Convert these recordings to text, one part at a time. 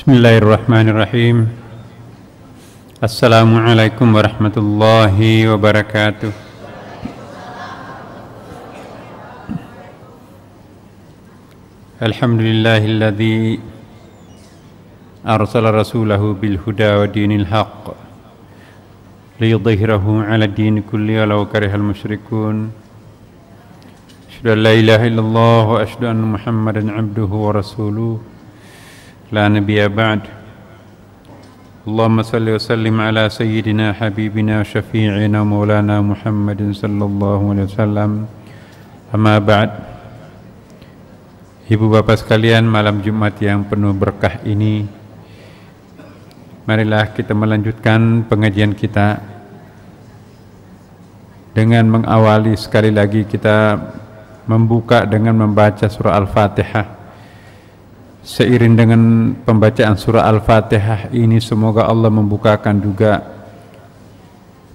Bismillahirrahmanirrahim. Assalamualaikum warahmatullahi wabarakatuh. Alhamdulillahilladzi arsala rasulahu bil huda wa dinil haqq liyudhhirahu 'ala ad-din kulli walau karihal musyrikun. Asyhadu an la ilaha illallah wa asyhadu anna Muhammadan 'abduhu wa rasuluhu la nabiyya ba'd. Allahumma salli wa sallim ala sayyidina habibina wa syafi'ina maulana Muhammadin sallallahu alaihi wasallam. Amma ba'd. Ibu bapak sekalian, malam Jumat yang penuh berkah ini, marilah kita melanjutkan pengajian kita dengan mengawali sekali lagi kita membuka dengan membaca surah Al-Fatihah. Seiring dengan pembacaan surah Al-Fatihah ini, semoga Allah membukakan juga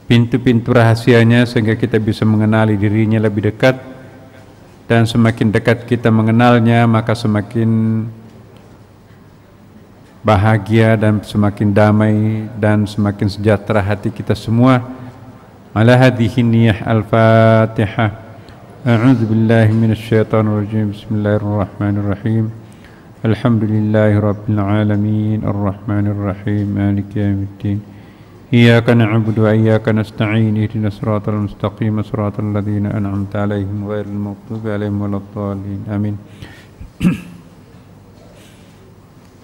pintu-pintu rahasianya sehingga kita bisa mengenali dirinya lebih dekat, dan semakin dekat kita mengenalnya maka semakin bahagia dan semakin damai dan semakin sejahtera hati kita semua. Ala hadhihi niyyah Al-Fatihah. A'udzu billahi minasyaitonir rajim. Bismillahirrahmanirrahim. Alhamdulillahi rabbil alamin, arrahmanir rahim, maliki yaumiddin. Iyyaka na'budu wa iyyaka nasta'in. Ihdinas siratal mustaqim, siratal ladzina an'amta 'alaihim ghairil maghdubi 'alaihim waladdallin. Amin.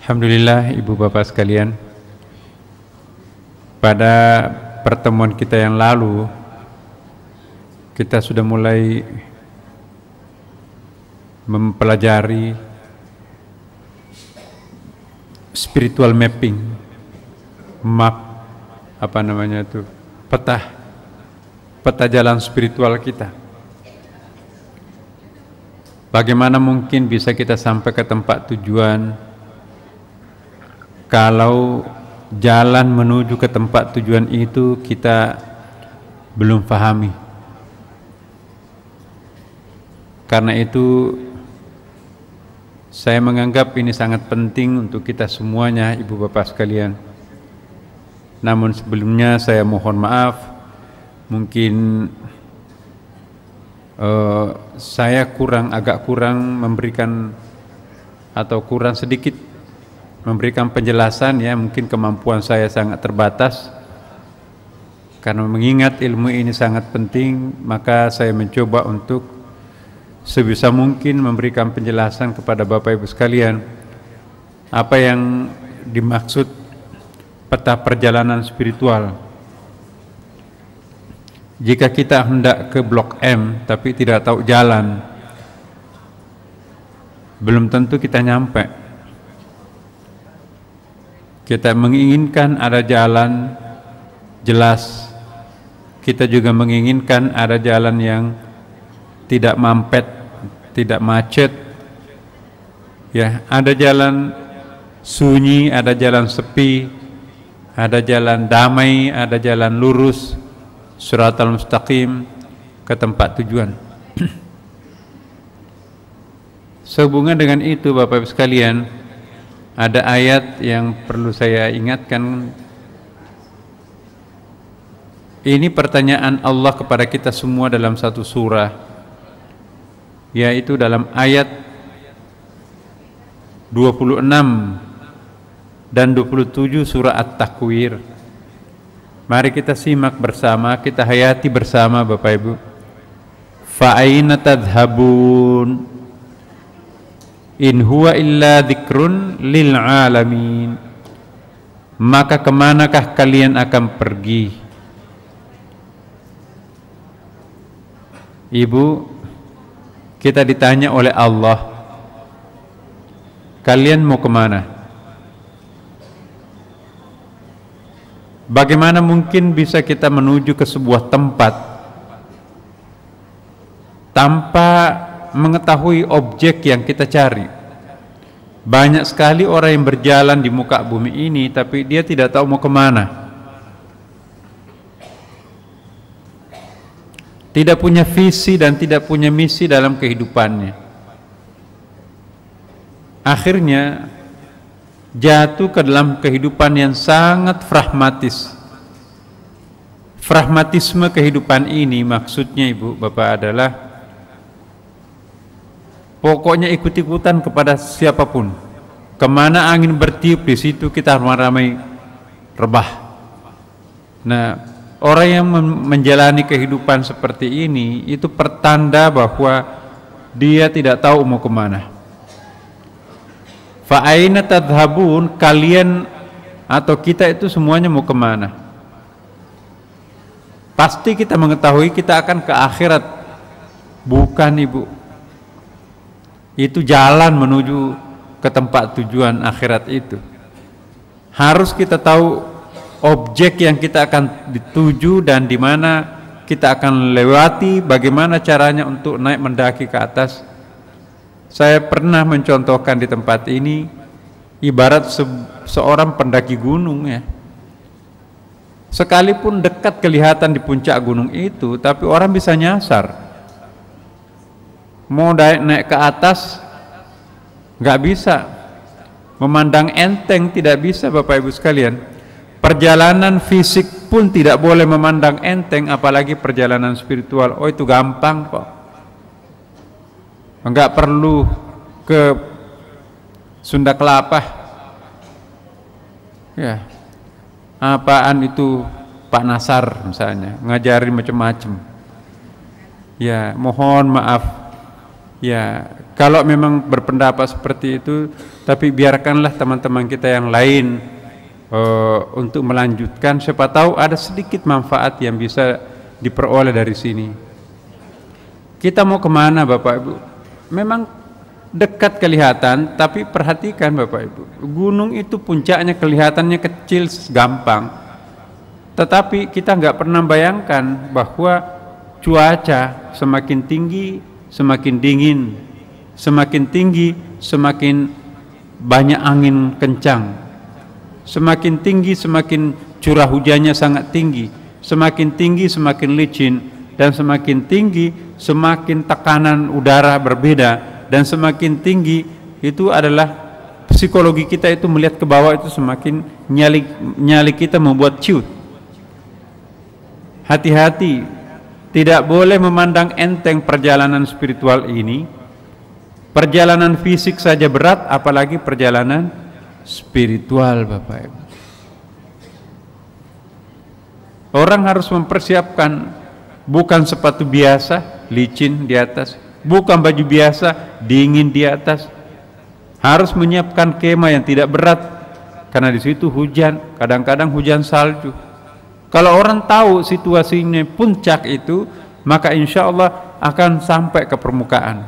Alhamdulillah, ibu bapak sekalian, pada pertemuan kita yang lalu kita sudah mulai mempelajari spiritual mapping, map peta jalan spiritual kita. Bagaimana mungkin bisa kita sampai ke tempat tujuan kalau jalan menuju ke tempat tujuan itu kita belum pahami. Karena itu saya menganggap ini sangat penting untuk kita semuanya, ibu bapak sekalian. Namun sebelumnya saya mohon maaf, mungkin saya agak kurang memberikan atau kurang sedikit memberikan penjelasan, ya, mungkin kemampuan saya sangat terbatas. Karena mengingat ilmu ini sangat penting, maka saya mencoba untuk sebisa mungkin memberikan penjelasan kepada Bapak Ibu sekalian apa yang dimaksud peta perjalanan spiritual. Jika kita hendak ke Blok M tapi tidak tahu jalan, belum tentu kita nyampe. Kita menginginkan ada jalan jelas, kita juga menginginkan ada jalan yang tidak mampet, tidak macet, ya, ada jalan sunyi, ada jalan sepi, ada jalan damai, ada jalan lurus, siratal mustaqim, ke tempat tujuan. Sehubungan dengan itu, Bapak Ibu sekalian, ada ayat yang perlu saya ingatkan. Ini pertanyaan Allah kepada kita semua dalam satu surah, yaitu dalam ayat 26 dan 27 surah At-Takwir. Mari kita simak bersama, kita hayati bersama Bapak Ibu. Fa aina tadhhabun in huwa illa dzikrun lil alamin. Maka kemanakah kalian akan pergi? Ibu, kita ditanya oleh Allah, kalian mau kemana? Bagaimana mungkin bisa kita menuju ke sebuah tempat tanpa mengetahui objek yang kita cari? Banyak sekali orang yang berjalan di muka bumi ini tapi dia tidak tahu mau kemana. Tidak punya visi dan tidak punya misi dalam kehidupannya. Akhirnya jatuh ke dalam kehidupan yang sangat pragmatis. Pragmatisme kehidupan ini maksudnya Ibu Bapak adalah pokoknya ikut-ikutan kepada siapapun. Kemana angin bertiup, di situ kita ramai-ramai rebah. Nah, orang yang menjalani kehidupan seperti ini itu pertanda bahwa dia tidak tahu mau kemana. Fa aina tadhhabun, kalian atau kita itu semuanya mau kemana? Pasti kita mengetahui kita akan ke akhirat. Bukan Ibu, itu jalan menuju ke tempat tujuan akhirat itu. Harus kita tahu objek yang kita akan dituju dan di mana kita akan lewati, bagaimana caranya untuk naik mendaki ke atas. Saya pernah mencontohkan di tempat ini ibarat seorang pendaki gunung ya. Sekalipun dekat kelihatan di puncak gunung itu, tapi orang bisa nyasar. Mau naik ke atas nggak bisa, memandang enteng tidak bisa Bapak Ibu sekalian. Perjalanan fisik pun tidak boleh memandang enteng, apalagi perjalanan spiritual. Oh itu gampang kok, enggak perlu ke Sunda Kelapa ya. Apaan itu Pak Nasar misalnya ngajarin macam-macam ya, mohon maaf ya kalau memang berpendapat seperti itu, tapi biarkanlah teman-teman kita yang lain untuk melanjutkan. Siapa tahu ada sedikit manfaat yang bisa diperoleh dari sini. Kita mau kemana Bapak Ibu? Memang dekat kelihatan, tapi perhatikan Bapak Ibu, gunung itu puncaknya kelihatannya kecil, gampang, tetapi kita nggak pernah bayangkan bahwa cuaca semakin tinggi semakin dingin, semakin tinggi semakin banyak angin kencang, semakin tinggi semakin curah hujannya sangat tinggi, semakin tinggi semakin licin, dan semakin tinggi semakin tekanan udara berbeda, dan semakin tinggi itu adalah psikologi kita itu melihat ke bawah itu semakin nyali kita membuat ciut. Hati-hati, tidak boleh memandang enteng perjalanan spiritual ini. Perjalanan fisik saja berat, apalagi perjalanan spiritual Bapak Ibu. Orang harus mempersiapkan bukan sepatu biasa licin di atas, bukan baju biasa dingin di atas. Harus menyiapkan kemah yang tidak berat, karena di situ hujan, kadang-kadang hujan salju. Kalau orang tahu situasinya puncak itu, maka insya Allah akan sampai ke permukaan.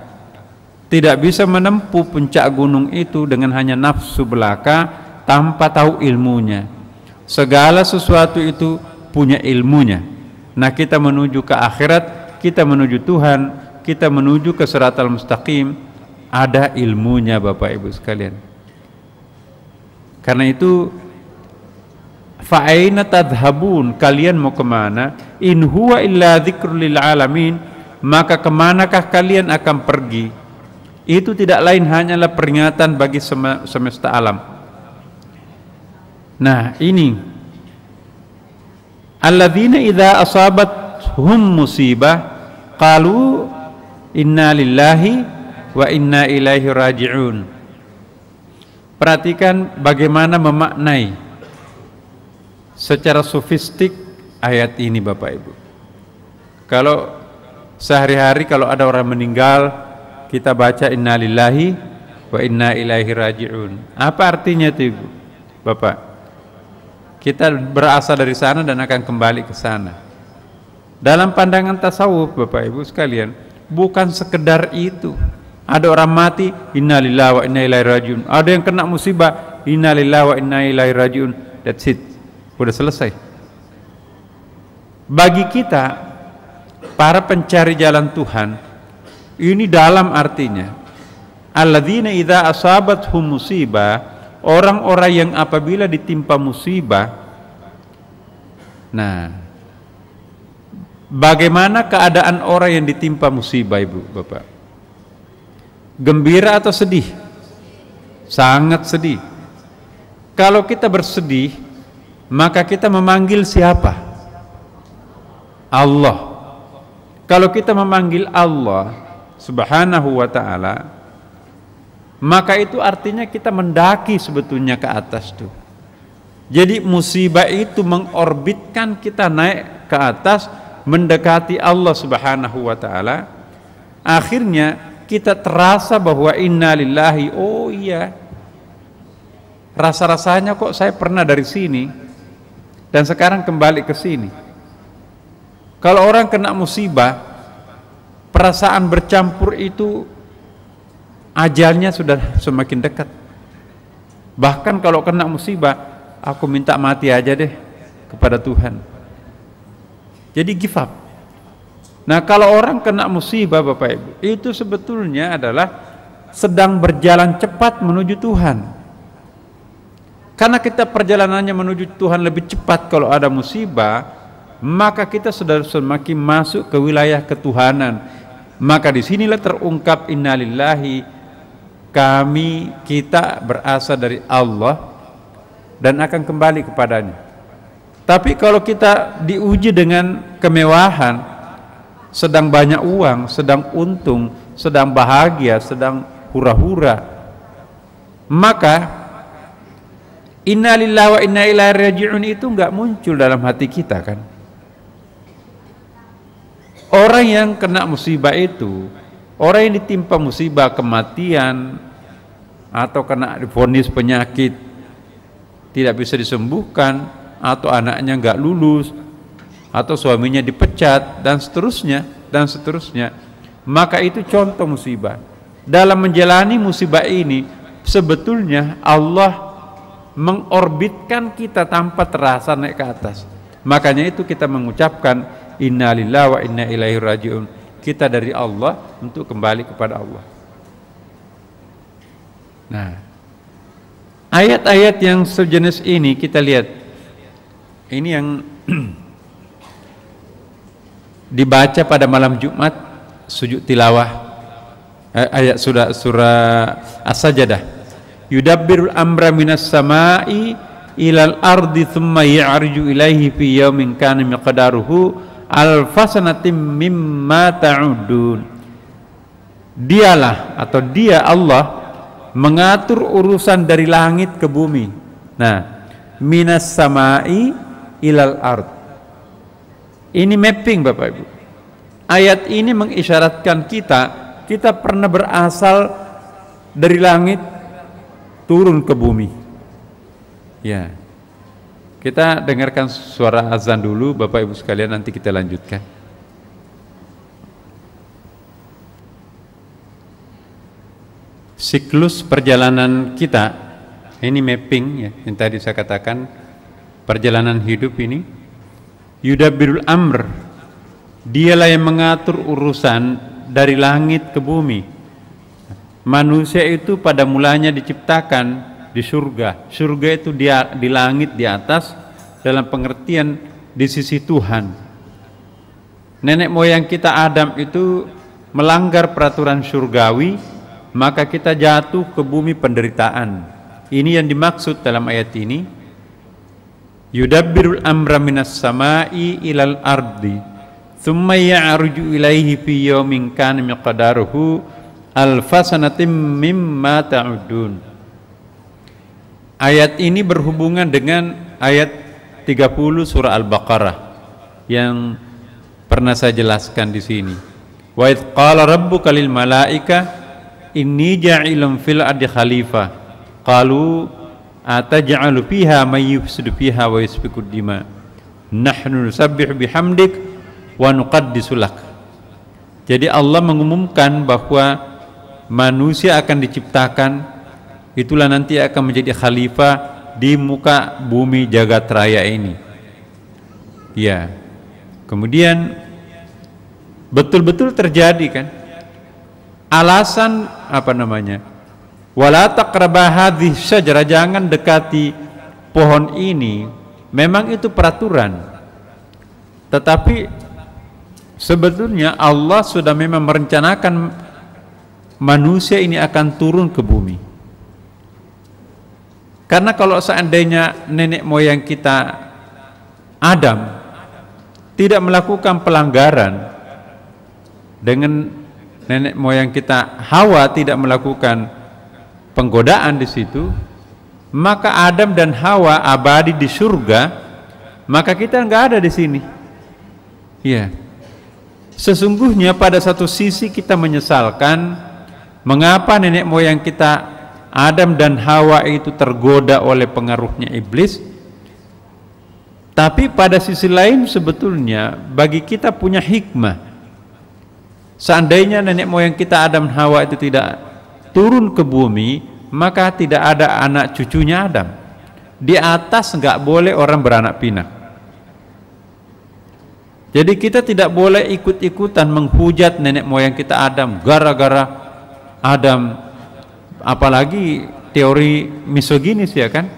Tidak bisa menempuh puncak gunung itu dengan hanya nafsu belaka tanpa tahu ilmunya. Segala sesuatu itu punya ilmunya. Nah, kita menuju ke akhirat, kita menuju Tuhan, kita menuju ke siratal mustaqim, ada ilmunya Bapak Ibu sekalian. Karena itu, fa'aina tadhhabun, kalian mau kemana? In huwa illa dzikrul lil alamin, maka kemanakah kalian akan pergi? Itu tidak lain hanyalah peringatan bagi semesta alam. Nah, ini alladzina idza asabathum musibah qalu inna lillahi wa inna ilaihi raji'un. Perhatikan bagaimana memaknai secara sofistik ayat ini Bapak Ibu. Kalau sehari-hari kalau ada orang meninggal, kita baca inna lillahi wa inna ilaihi raji'un. Apa artinya itu Ibu Bapak? Kita berasal dari sana dan akan kembali ke sana. Dalam pandangan tasawuf Bapak Ibu sekalian, bukan sekedar itu. Ada orang mati, inna lillahi wa inna ilaihi raji'un. Ada yang kena musibah, inna lillahi wa inna ilaihi raji'un. That's it. Sudah selesai. Bagi kita para pencari jalan Tuhan, ini dalam artinya alladzina idza asabathum musibah, orang-orang yang apabila ditimpa musibah. Nah, bagaimana keadaan orang yang ditimpa musibah Ibu Bapak? Gembira atau sedih? Sangat sedih. Kalau kita bersedih, maka kita memanggil siapa? Allah. Kalau kita memanggil Allah Subhanahu wa ta'ala, maka itu artinya kita mendaki sebetulnya ke atas tuh. Jadi musibah itu mengorbitkan kita naik ke atas, mendekati Allah Subhanahu wa ta'ala. Akhirnya kita terasa bahwa innalillahi, oh iya, rasa-rasanya kok saya pernah dari sini dan sekarang kembali ke sini. Kalau orang kena musibah, perasaan bercampur itu ajalnya sudah semakin dekat. Bahkan kalau kena musibah, aku minta mati aja deh kepada Tuhan. Jadi give up. Nah, kalau orang kena musibah Bapak Ibu, itu sebetulnya adalah sedang berjalan cepat menuju Tuhan. Karena kita perjalanannya menuju Tuhan lebih cepat kalau ada musibah, maka kita sudah semakin masuk ke wilayah ketuhanan. Maka disinilah terungkap innalillahi, kita berasal dari Allah dan akan kembali kepadanya. Tapi kalau kita diuji dengan kemewahan, sedang banyak uang, sedang untung, sedang bahagia, sedang hura-hura, maka innalillahi wa inna ilaihi raji'un itu enggak muncul dalam hati kita kan. Orang yang kena musibah itu, orang yang ditimpa musibah kematian atau kena divonis penyakit tidak bisa disembuhkan, atau anaknya enggak lulus, atau suaminya dipecat dan seterusnya, maka itu contoh musibah. Dalam menjalani musibah ini sebetulnya Allah mengorbitkan kita tanpa terasa naik ke atas. Makanya itu kita mengucapkan innalillahi wa inna ilaihi raji'un. Kita dari Allah untuk kembali kepada Allah. Nah, ayat-ayat yang sejenis ini kita lihat. Ini yang dibaca pada malam Jumat sujud tilawah, ayat surah As-Sajdah. Yudabbirul amra minas sama'i ilal ardi thumma ya'riju ilaihi fi yaumin kana miqdaruhu alfasanatim mimma ta'udun. Dialah atau dia Allah mengatur urusan dari langit ke bumi. Nah, minas sama'i ilal ard. Ini mapping Bapak Ibu. Ayat ini mengisyaratkan kita pernah berasal dari langit turun ke bumi. Ya. Kita dengarkan suara azan dulu Bapak Ibu sekalian, nanti kita lanjutkan. Siklus perjalanan kita ini mapping ya, yang tadi saya katakan perjalanan hidup ini. Yudabbirul amr, dialah yang mengatur urusan dari langit ke bumi. Manusia itu pada mulanya diciptakan di surga. Surga itu di langit di atas, dalam pengertian di sisi Tuhan. Nenek moyang kita Adam itu melanggar peraturan surgawi, maka kita jatuh ke bumi penderitaan. Ini yang dimaksud dalam ayat ini. Yudabbirul amra minas sama'i ilal ardi thumma ya'ruju ilaihi fi yawmin kana miqdaruhu alfasanatim mimma ta'udun. Ayat ini berhubungan dengan ayat 30 surah Al-Baqarah yang pernah saya jelaskan di sini. Wa idz qala rabbuka lil malaika inni ja'ilun fil ardi khalifah qalu ataj'alu fiha may yufsidu fiha wa yasfiku dima nahnu nusabbihu bihamdik wa nuqaddisu lak. Jadi Allah mengumumkan bahwa manusia akan diciptakan, itulah nanti akan menjadi khalifah di muka bumi jagat raya ini. Ya. Kemudian betul-betul terjadi kan? Alasan apa namanya? Wala taqraba hadhihi syajarah, jangan dekati pohon ini. Memang itu peraturan. Tetapi sebetulnya Allah sudah memang merencanakan manusia ini akan turun ke bumi. Karena kalau seandainya nenek moyang kita Adam tidak melakukan pelanggaran, dengan nenek moyang kita Hawa tidak melakukan penggodaan di situ, maka Adam dan Hawa abadi di surga, maka kita nggak ada di sini. Ya, sesungguhnya pada satu sisi kita menyesalkan mengapa nenek moyang kita Adam dan Hawa itu tergoda oleh pengaruhnya iblis. Tapi pada sisi lain sebetulnya bagi kita punya hikmah. Seandainya nenek moyang kita Adam dan Hawa itu tidak turun ke bumi, maka tidak ada anak cucunya Adam. Di atas nggak boleh orang beranak pinak. Jadi kita tidak boleh ikut-ikutan menghujat nenek moyang kita Adam gara-gara Adam, apalagi teori misoginis ya kan.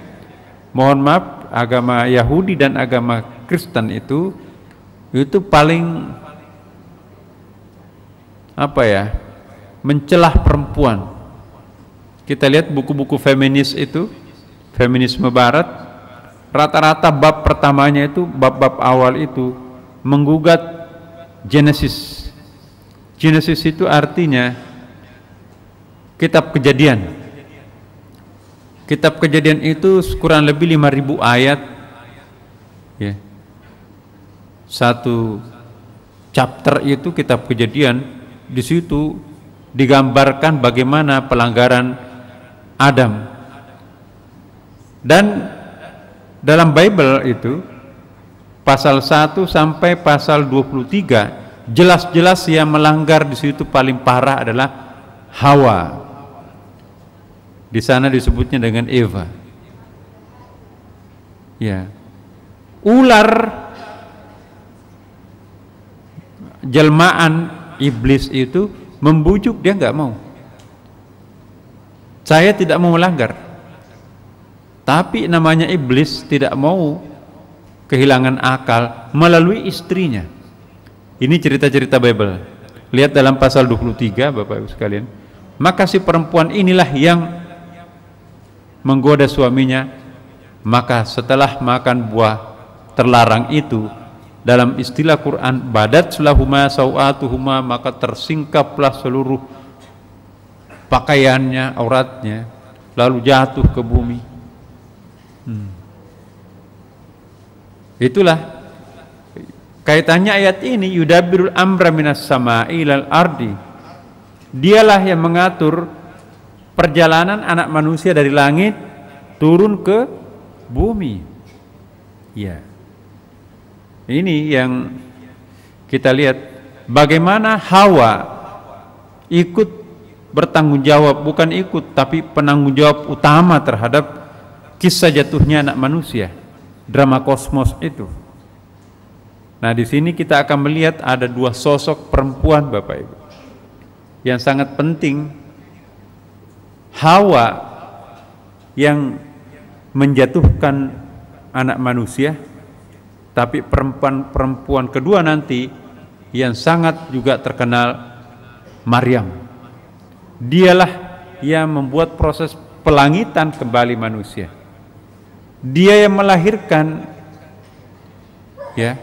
Mohon maaf, agama Yahudi dan agama Kristen itu paling mencelah perempuan. Kita lihat buku-buku feminis itu, feminisme barat, rata-rata bab pertamanya itu, bab-bab awal itu menggugat Genesis. Genesis itu artinya kitab Kejadian. Kitab Kejadian itu kurang lebih 5.000 ayat ya. Satu chapter itu kitab Kejadian, di situ digambarkan bagaimana pelanggaran Adam. Dan dalam Bible itu pasal 1 sampai pasal 23 jelas-jelas yang melanggar di situ paling parah adalah Hawa. Di sana disebutnya dengan Eva. Ya. Ular jelmaan iblis itu membujuk, dia nggak mau. Saya tidak mau melanggar. Tapi namanya iblis tidak mau kehilangan akal melalui istrinya. Ini cerita-cerita Bible. Lihat dalam pasal 23 Bapak Ibu sekalian. Maka si perempuan inilah yang menggoda suaminya, maka setelah makan buah terlarang itu, dalam istilah Quran, badat sulahuma sawatuhuma, maka tersingkaplah seluruh pakaiannya, auratnya, lalu jatuh ke bumi. Itulah kaitannya ayat ini, yudabbirul amra minas sama'i ilal ardi. Dialah yang mengatur perjalanan anak manusia dari langit turun ke bumi. Ya. Ini yang kita lihat bagaimana Hawa ikut bertanggung jawab, bukan ikut tapi penanggung jawab utama terhadap kisah jatuhnya anak manusia, drama kosmos itu. Nah, di sini kita akan melihat ada dua sosok perempuan Bapak Ibu yang sangat penting. Hawa yang menjatuhkan anak manusia, tapi perempuan kedua nanti yang sangat juga terkenal, Maryam. Dialah yang membuat proses pelangitan kembali manusia. Dia yang melahirkan, ya,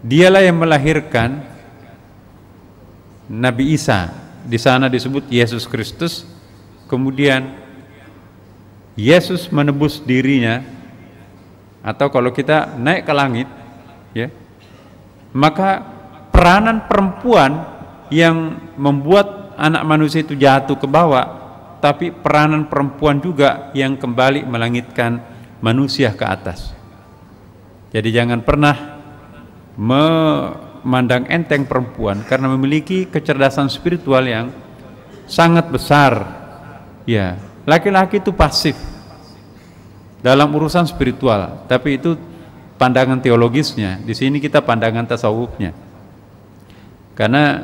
dialah yang melahirkan Nabi Isa. Di sana disebut Yesus Kristus. Kemudian Yesus menebus dirinya, atau kalau kita naik ke langit, ya, maka peranan perempuan yang membuat anak manusia itu jatuh ke bawah, tapi peranan perempuan juga yang kembali melangitkan manusia ke atas. Jadi jangan pernah memandang enteng perempuan karena memiliki kecerdasan spiritual yang sangat besar. Ya, laki-laki itu pasif dalam urusan spiritual, tapi itu pandangan teologisnya. Di sini kita pandangan tasawufnya. Karena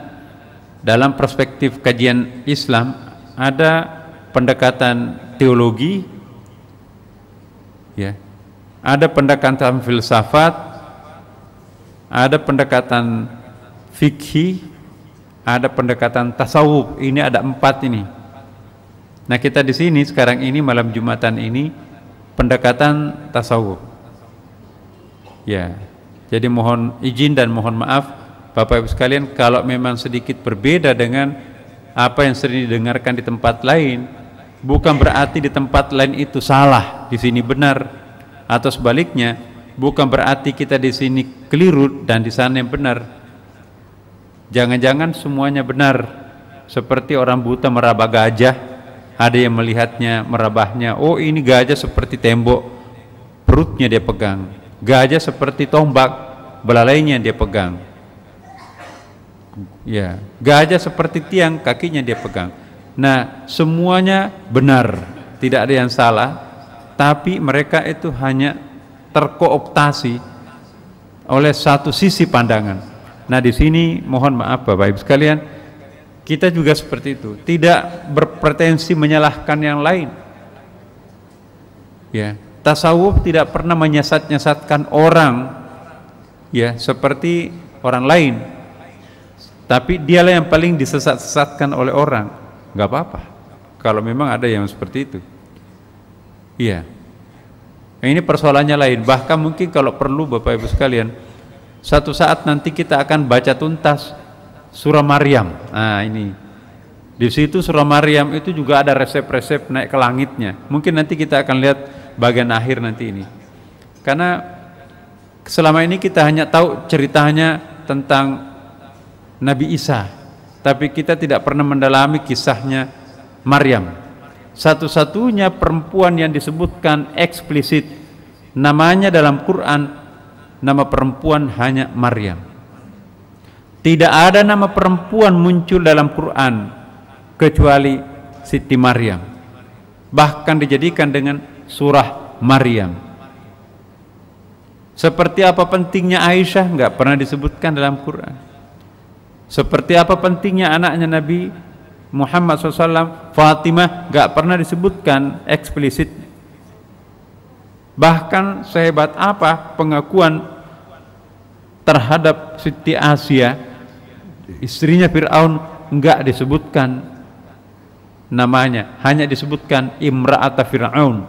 dalam perspektif kajian Islam ada pendekatan teologi, ya, ada pendekatan filsafat, ada pendekatan fikih, ada pendekatan tasawuf. Ini ada 4 ini. Nah, kita di sini sekarang ini malam Jumatan ini pendekatan tasawuf. Ya, jadi mohon izin dan mohon maaf Bapak Ibu sekalian kalau memang sedikit berbeda dengan apa yang sering didengarkan di tempat lain, bukan berarti di tempat lain itu salah, di sini benar, atau sebaliknya, bukan berarti kita di sini keliru dan di sana yang benar. Jangan-jangan semuanya benar, seperti orang buta meraba gajah, ada yang melihatnya merabahnya, oh ini gajah seperti tembok, perutnya dia pegang, gajah seperti tombak, belalainya dia pegang. Ya, gajah seperti tiang, kakinya dia pegang. Nah, semuanya benar, tidak ada yang salah, tapi mereka itu hanya terkooptasi oleh satu sisi pandangan. Nah, di sini mohon maaf Bapak Ibu sekalian, kita juga seperti itu, tidak berpretensi menyalahkan yang lain. Ya, tasawuf tidak pernah menyesat-nyesatkan orang, ya, seperti orang lain. Tapi dialah yang paling disesat-sesatkan oleh orang. Nggak apa-apa kalau memang ada yang seperti itu. Iya. Ini persoalannya lain. Bahkan mungkin kalau perlu Bapak Ibu sekalian, satu saat nanti kita akan baca tuntas surah Maryam. Nah ini, di situ surah Maryam itu juga ada resep-resep naik ke langitnya. Mungkin nanti kita akan lihat bagian akhir nanti ini. Karena selama ini kita hanya tahu ceritanya tentang Nabi Isa, tapi kita tidak pernah mendalami kisahnya Maryam. Satu-satunya perempuan yang disebutkan eksplisit namanya dalam Quran, nama perempuan hanya Maryam. Tidak ada nama perempuan muncul dalam Quran kecuali Siti Maryam. Bahkan dijadikan dengan surah Maryam. Seperti apa pentingnya Aisyah nggak pernah disebutkan dalam Quran. Seperti apa pentingnya anaknya Nabi Muhammad SAW, Fatimah, gak pernah disebutkan eksplisit. Bahkan sehebat apa pengakuan terhadap Siti Asia, istrinya Fir'aun, gak disebutkan namanya, hanya disebutkan Imra'ata Fir'aun.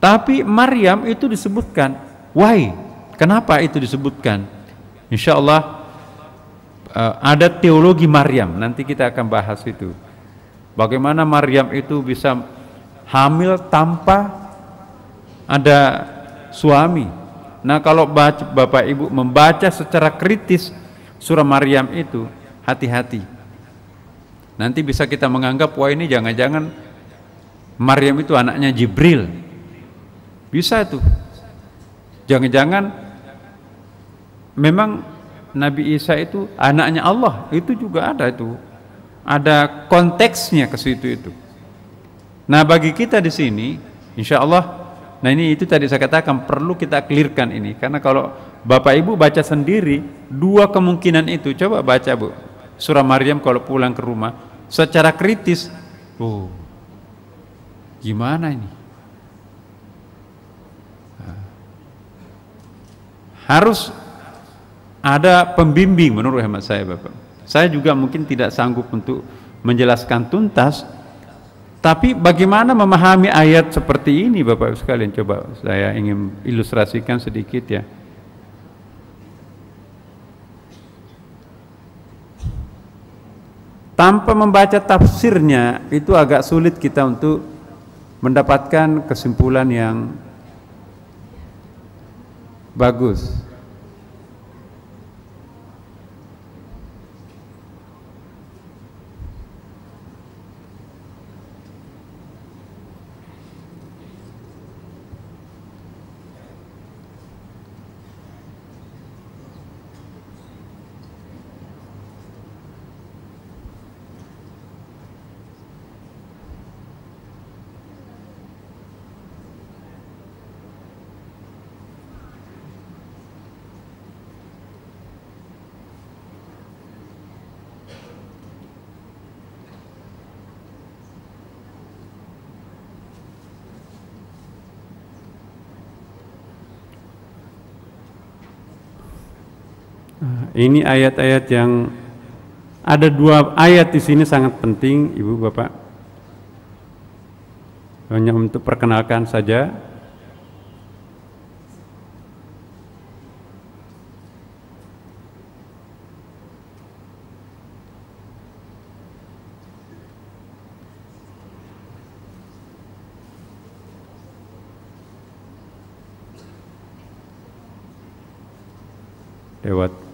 Tapi Maryam itu disebutkan. Why? Kenapa itu disebutkan? Insya Allah ada teologi Maryam, nanti kita akan bahas itu. Bagaimana Maryam itu bisa hamil tanpa ada suami. Nah kalau Bapak Ibu membaca secara kritis surah Maryam itu, hati-hati. Nanti bisa kita menganggap, wah ini jangan-jangan Maryam itu anaknya Jibril. Bisa itu. Jangan-jangan memang Nabi Isa itu anaknya Allah, itu juga ada itu. Ada konteksnya ke situ itu. Nah, bagi kita di sini insya Allah, nah ini itu tadi saya katakan perlu kita clearkan ini, karena kalau Bapak Ibu baca sendiri dua kemungkinan itu, coba baca Bu surah Maryam kalau pulang ke rumah secara kritis. Oh, gimana ini? Harus ada pembimbing menurut hemat saya Bapak. Saya juga mungkin tidak sanggup untuk menjelaskan tuntas, tapi bagaimana memahami ayat seperti ini Bapak Ibu sekalian, coba saya ingin ilustrasikan sedikit ya. Tanpa membaca tafsirnya itu agak sulit kita untuk mendapatkan kesimpulan yang bagus. Ini ayat-ayat yang ada dua ayat di sini sangat penting Ibu Bapak. Hanya untuk perkenalkan saja. Lewat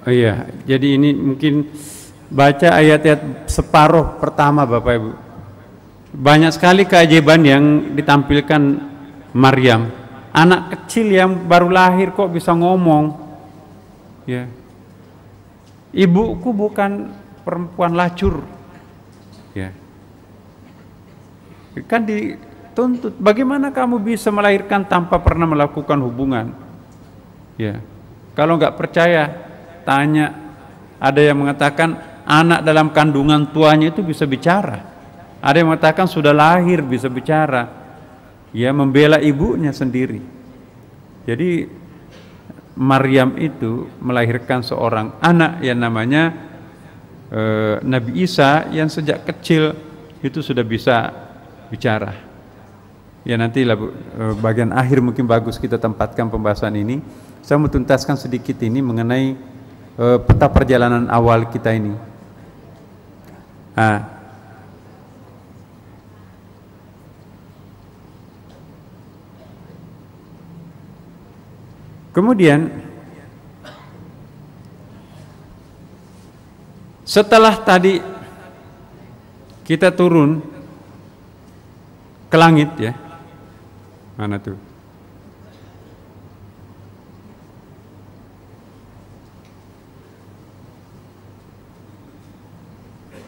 oh iya, jadi ini mungkin baca ayat-ayat separuh pertama Bapak Ibu. Banyak sekali keajaiban yang ditampilkan Maryam. Anak kecil yang baru lahir kok bisa ngomong. Ya. Ibuku bukan perempuan lacur. Ya. Kan dituntut, bagaimana kamu bisa melahirkan tanpa pernah melakukan hubungan? Ya. Kalau nggak percaya, tanya. Ada yang mengatakan anak dalam kandungan tuanya itu bisa bicara. Ada yang mengatakan sudah lahir bisa bicara. Ya, membela ibunya sendiri. Jadi Maryam itu melahirkan seorang anak yang namanya Nabi Isa, yang sejak kecil itu sudah bisa bicara. Ya, nanti bagian akhir mungkin bagus kita tempatkan pembahasan ini. Saya mau tuntaskan sedikit ini mengenai peta perjalanan awal kita ini. Kemudian setelah tadi kita turun ke langit, ya, mana tuh?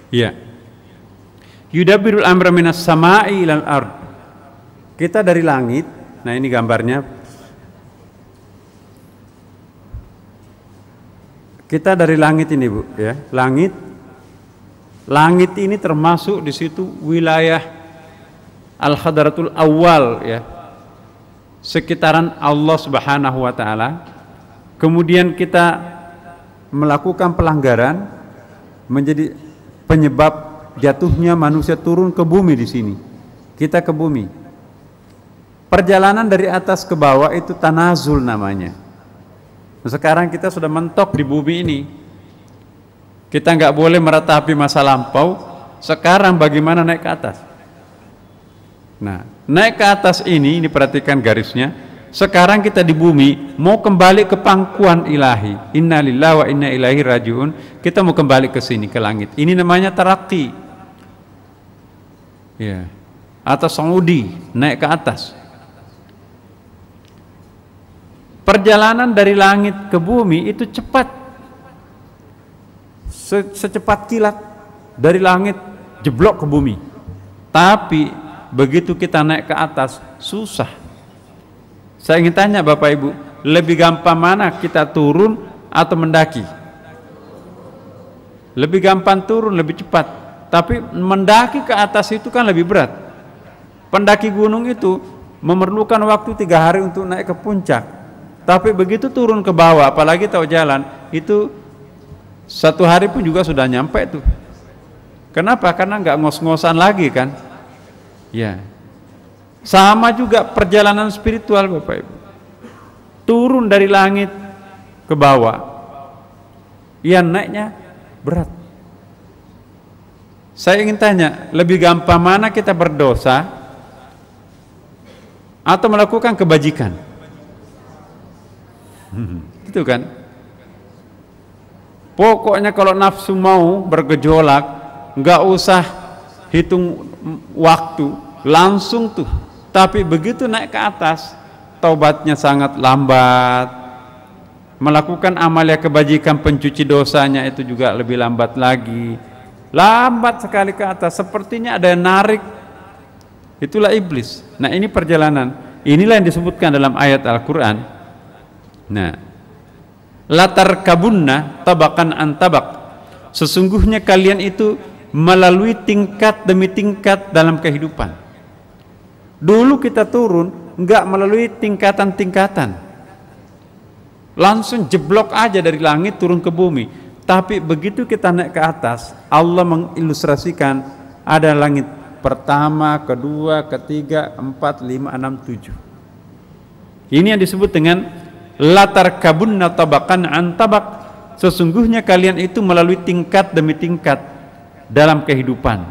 Ya. Yudabbirul amra minas sama'i ilal ard. Kita dari langit. Nah, ini gambarnya. Kita dari langit ini, Bu, ya. Langit. Langit ini termasuk di situ wilayah Al-Hadratul Awal, ya. Sekitaran Allah Subhanahu wa taala. Kemudian kita melakukan pelanggaran, menjadi penyebab jatuhnya manusia turun ke bumi di sini. Kita ke bumi. Perjalanan dari atas ke bawah itu tanazul namanya. Sekarang kita sudah mentok di bumi ini. Kita nggak boleh meratapi masa lampau. Sekarang bagaimana naik ke atas? Nah, naik ke atas ini perhatikan garisnya. Sekarang kita di bumi mau kembali ke pangkuan ilahi. Inna lillahi wa inna ilaihi rajiun. Kita mau kembali ke sini, ke langit. Ini namanya taraqi. Ya. Atau saudi, naik ke atas. Perjalanan dari langit ke bumi itu cepat. Secepat kilat dari langit jeblok ke bumi. Tapi begitu kita naik ke atas susah. Saya ingin tanya Bapak Ibu, lebih gampang mana kita turun atau mendaki? Lebih gampang turun, lebih cepat. Tapi mendaki ke atas itu kan lebih berat. Pendaki gunung itu memerlukan waktu 3 hari untuk naik ke puncak. Tapi begitu turun ke bawah, apalagi tahu jalan, itu 1 hari pun juga sudah nyampe tuh. Kenapa? Karena nggak ngos-ngosan lagi kan? Ya. Sama juga perjalanan spiritual Bapak Ibu. Turun dari langit ke bawah, yang naiknya berat. Saya ingin tanya, lebih gampang mana kita berdosa atau melakukan kebajikan? Gitu kan? Pokoknya kalau nafsu mau bergejolak, nggak usah hitung waktu, langsung tuh. Tapi begitu naik ke atas, taubatnya sangat lambat. Melakukan amalia kebajikan pencuci dosanya itu juga lebih lambat lagi. lambat sekali ke atas, sepertinya ada yang narik. Itulah iblis. Nah, ini perjalanan. Inilah yang disebutkan dalam ayat Al-Quran. Nah, latar kabunna tabakan antabak. Sesungguhnya kalian itu melalui tingkat demi tingkat dalam kehidupan. Dulu kita turun nggak melalui tingkatan-tingkatan, langsung jeblok aja dari langit turun ke bumi. Tapi begitu kita naik ke atas, Allah mengilustrasikan ada langit pertama, kedua, ketiga, 4, 5, 6, 7. Ini yang disebut dengan latar kabunna tabakan antabak. Sesungguhnya kalian itu melalui tingkat demi tingkat dalam kehidupan.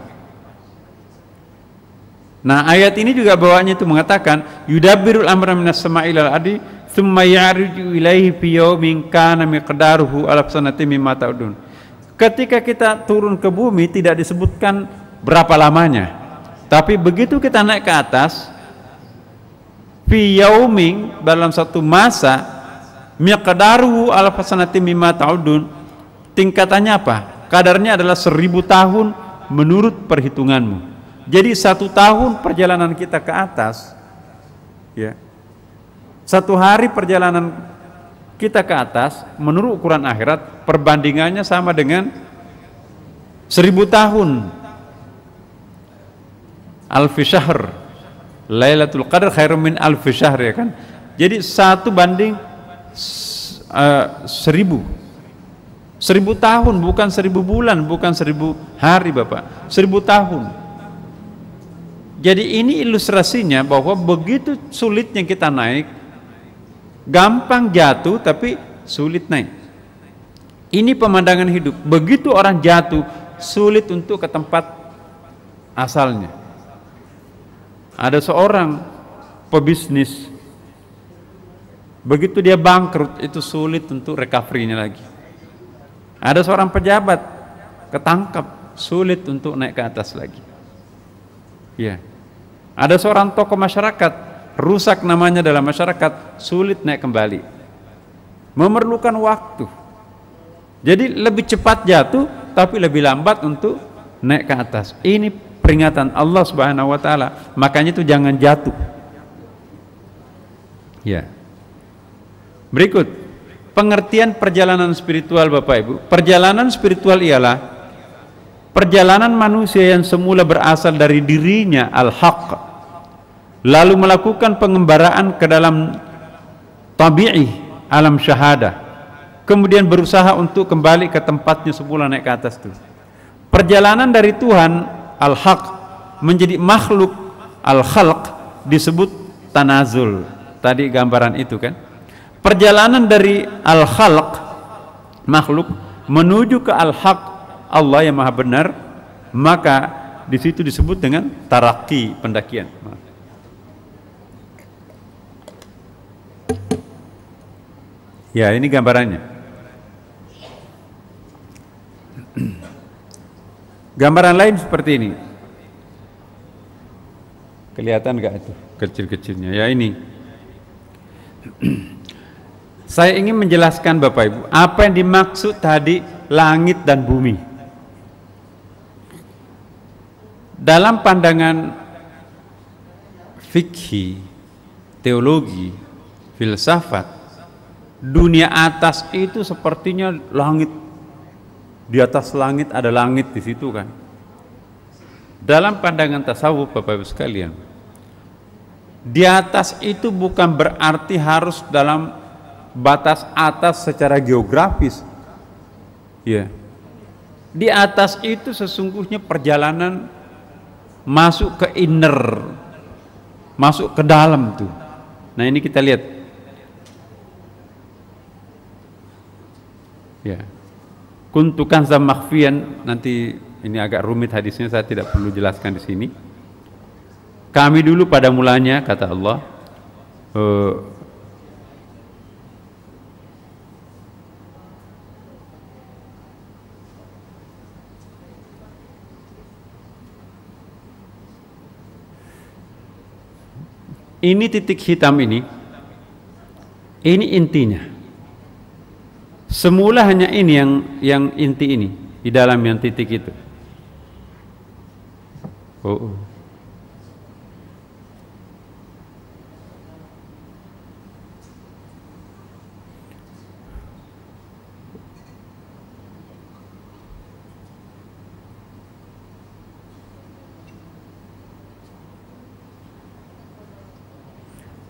Nah, ayat ini juga bawaannya itu mengatakan yudabbirul amra minas sama'i ilal ardi tsumma ya'ruju ilaihi fi yawmin kana miqdaruhu alf sanatin mimma ta'udun. Ketika kita turun ke bumi tidak disebutkan berapa lamanya, tapi begitu kita naik ke atas, fi yaumin, dalam satu masa, miqdaruhu alf sanatin mimma ta'udun, tingkatannya apa? Kadarnya adalah 1000 tahun menurut perhitunganmu. Jadi 1 tahun perjalanan kita ke atas, ya, 1 hari perjalanan kita ke atas menurut ukuran akhirat perbandingannya sama dengan 1000 tahun. Alfi syahr, Lailatul Qadar khairum min alfi syahr, ya kan? Jadi 1 banding 1000. 1000 tahun, bukan 1000 bulan, bukan 1000 hari, Bapak. 1000 tahun. Jadi ini ilustrasinya bahwa begitu sulitnya kita naik, gampang jatuh tapi sulit naik. Ini pemandangan hidup. Begitu orang jatuh, sulit untuk ke tempat asalnya. Ada seorang pebisnis, begitu dia bangkrut, itu sulit untuk recovery-nya lagi. Ada seorang pejabat ketangkap, sulit untuk naik ke atas lagi. Ya. Ada seorang tokoh masyarakat, rusak namanya dalam masyarakat, sulit naik kembali. Memerlukan waktu. Jadi lebih cepat jatuh, tapi lebih lambat untuk naik ke atas. Ini peringatan Allah Subhanahu wa taala. Makanya itu jangan jatuh. Ya. Berikut pengertian perjalanan spiritual, Bapak Ibu. Perjalanan spiritual ialah perjalanan manusia yang semula berasal dari dirinya al-haq, lalu melakukan pengembaraan ke dalam tabi'i alam syahadah, kemudian berusaha untuk kembali ke tempatnya semula naik ke atas itu. Perjalanan dari Tuhan al-haq menjadi makhluk al-khalq disebut tanazul. Tadi gambaran itu kan. Perjalanan dari al-khalq makhluk menuju ke al-haq Allah yang maha benar, maka di situ disebut dengan taraqi, pendakian. Ya, ini gambarannya. Gambaran lain seperti ini. Kelihatan nggak itu kecil-kecilnya? Ya, ini. Saya ingin menjelaskan Bapak Ibu, apa yang dimaksud tadi langit dan bumi. Dalam pandangan fikih, teologi, filsafat, dunia atas itu sepertinya langit. Di atas langit ada langit di situ kan. Dalam pandangan tasawuf, Bapak Ibu sekalian, di atas itu bukan berarti harus dalam batas atas secara geografis. Ya. Di atas itu sesungguhnya perjalanan masuk ke inner, masuk ke dalam tuh. Nah, ini kita lihat. Ya. Kuntu kanzan makhfiyan, nanti ini agak rumit hadisnya, saya tidak perlu jelaskan di sini. Kami dulu pada mulanya, kata Allah, ini titik hitam ini intinya. Semula hanya ini yang inti ini di dalam yang titik itu. Oh.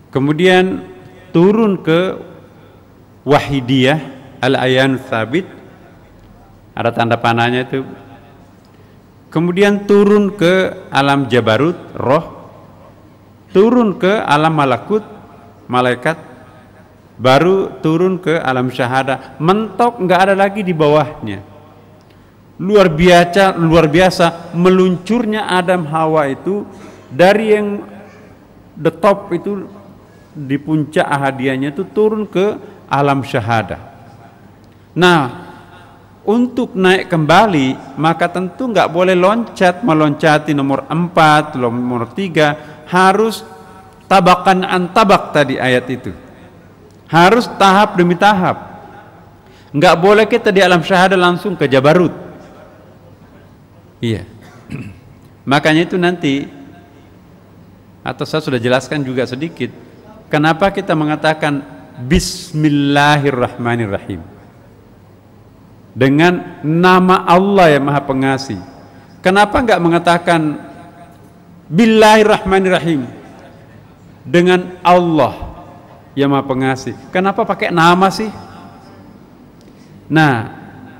Kemudian turun ke Wahidiyah Al-Ayan Tsabit, ada tanda panahnya itu. Kemudian turun ke alam Jabarut, roh, turun ke alam malakut, malaikat, baru turun ke alam syahada. Mentok, nggak ada lagi di bawahnya. Luar biasa meluncurnya Adam Hawa itu dari yang the top itu, di puncak ahadiyahnya itu turun ke alam syahada. Nah, untuk naik kembali maka tentu nggak boleh meloncati nomor 4, nomor 3, harus tabakan an tabak tadi ayat itu. Harus tahap demi tahap. Nggak boleh kita di alam syahada langsung ke Jabarut. Iya. Makanya itu nanti, atau saya sudah jelaskan juga sedikit, kenapa kita mengatakan Bismillahirrahmanirrahim dengan nama Allah yang Maha Pengasih. Kenapa enggak mengatakan Billahirrahmanirrahim dengan Allah yang Maha Pengasih? Kenapa pakai nama sih? Nah,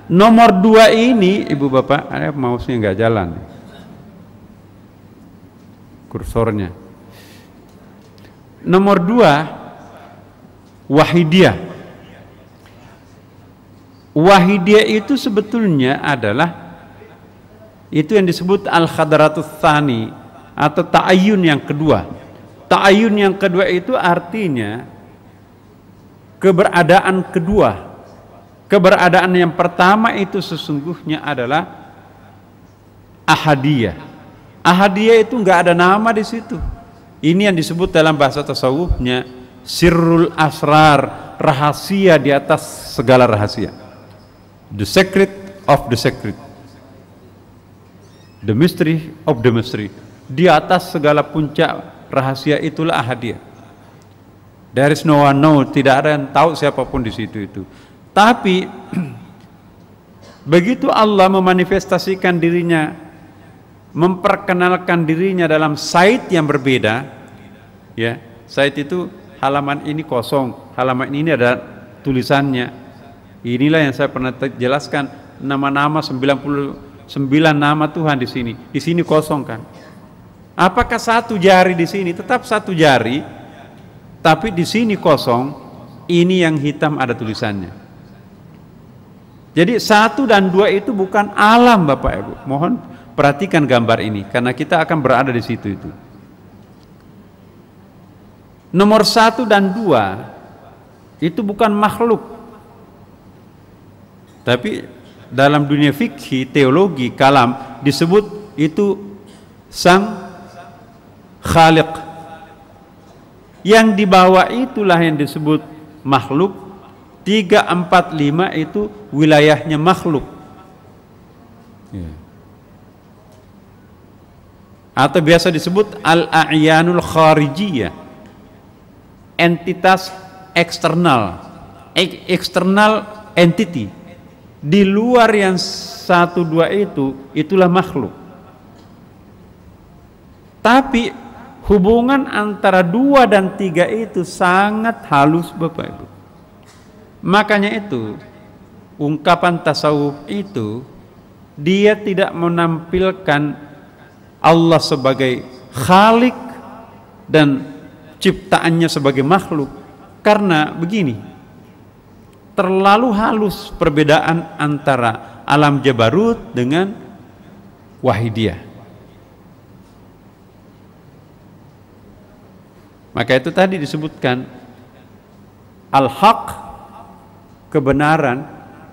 nomor 2 ini, Ibu Bapak, mouse-nya enggak jalan, kursornya. Nomor 2, Wahidiyah. Wahidiyah itu sebetulnya adalah itu yang disebut Al-Khadratus Tsani atau ta'ayyun yang kedua. Ta'ayyun yang kedua itu artinya keberadaan kedua. Keberadaan yang pertama itu sesungguhnya adalah ahadiyah. Ahadiyah itu enggak ada nama di situ. Ini yang disebut dalam bahasa tasawufnya sirrul asrar, rahasia di atas segala rahasia. The secret of the secret. The mystery of the mystery. Di atas segala puncak rahasia itulah ahadiyah. There is no one know, tidak ada yang tahu siapapun di situ itu. Tapi begitu Allah memanifestasikan dirinya, memperkenalkan dirinya dalam site yang berbeda, ya, site itu halaman ini kosong, halaman ini ada tulisannya. Inilah yang saya pernah jelaskan, nama-nama 99 nama Tuhan di sini. Di sini kosong kan? Apakah satu jari di sini? Tetap satu jari, tapi di sini kosong. Ini yang hitam ada tulisannya. Jadi 1 dan 2 itu bukan alam, Bapak Ibu. Mohon perhatikan gambar ini, karena kita akan berada di situ itu. Nomor 1 dan 2 itu bukan makhluk. Tapi dalam dunia fikih, teologi, kalam disebut itu sang khaliq. Yang di bawah itulah yang disebut makhluk. 3, 4, 5 itu wilayahnya makhluk. Atau biasa disebut al-a'yanul kharijiyah, entitas eksternal, external entity. Di luar yang 1, 2 itu, itulah makhluk. Tapi hubungan antara 2 dan 3 itu sangat halus, Bapak Ibu. Makanya itu ungkapan tasawuf itu dia tidak menampilkan Allah sebagai khalik dan ciptaannya sebagai makhluk, karena begini, terlalu halus perbedaan antara alam Jabarut dengan Wahidiyah. Maka itu tadi disebutkan al-haq, kebenaran,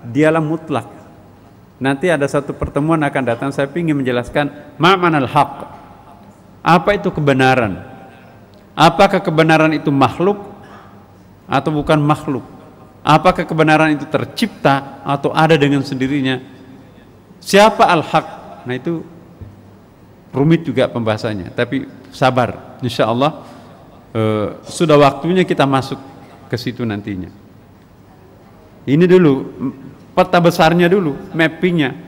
dialah mutlak. Nanti ada satu pertemuan akan datang, saya ingin menjelaskan ma'man al-haq. Apa itu kebenaran? Apakah kebenaran itu makhluk atau bukan makhluk? Apakah kebenaran itu tercipta atau ada dengan sendirinya? Siapa al-haq? Nah itu rumit juga pembahasannya, tapi sabar, insya Allah sudah waktunya kita masuk ke situ nantinya. Ini dulu peta besarnya dulu, mappingnya.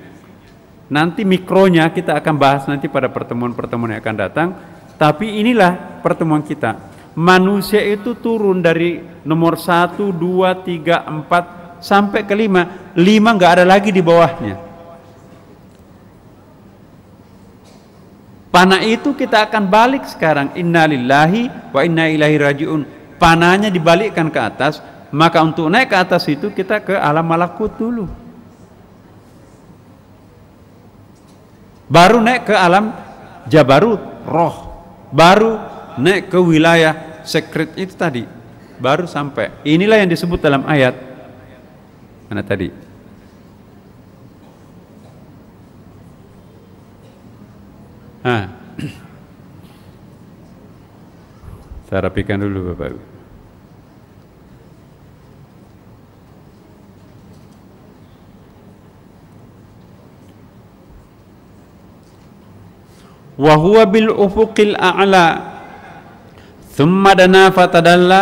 Nanti mikronya kita akan bahas nanti pada pertemuan-pertemuan yang akan datang. Tapi inilah pertemuan kita. Manusia itu turun dari nomor 1, 2, 3, 4 sampai ke 5. 5 nggak ada lagi di bawahnya. Panah itu kita akan balik sekarang. Inna lillahi wa inna ilaihi raji'un. Panahnya dibalikkan ke atas. Maka untuk naik ke atas itu kita ke alam malakut dulu. Baru naik ke alam jabarut, roh. Baru naik ke wilayah secret itu tadi. Baru sampai. Inilah yang disebut dalam ayat. Mana tadi? Saya rapikan dulu Bapak Ibu. Wa huwa bil ufuqil a'la thumma dana fatadalla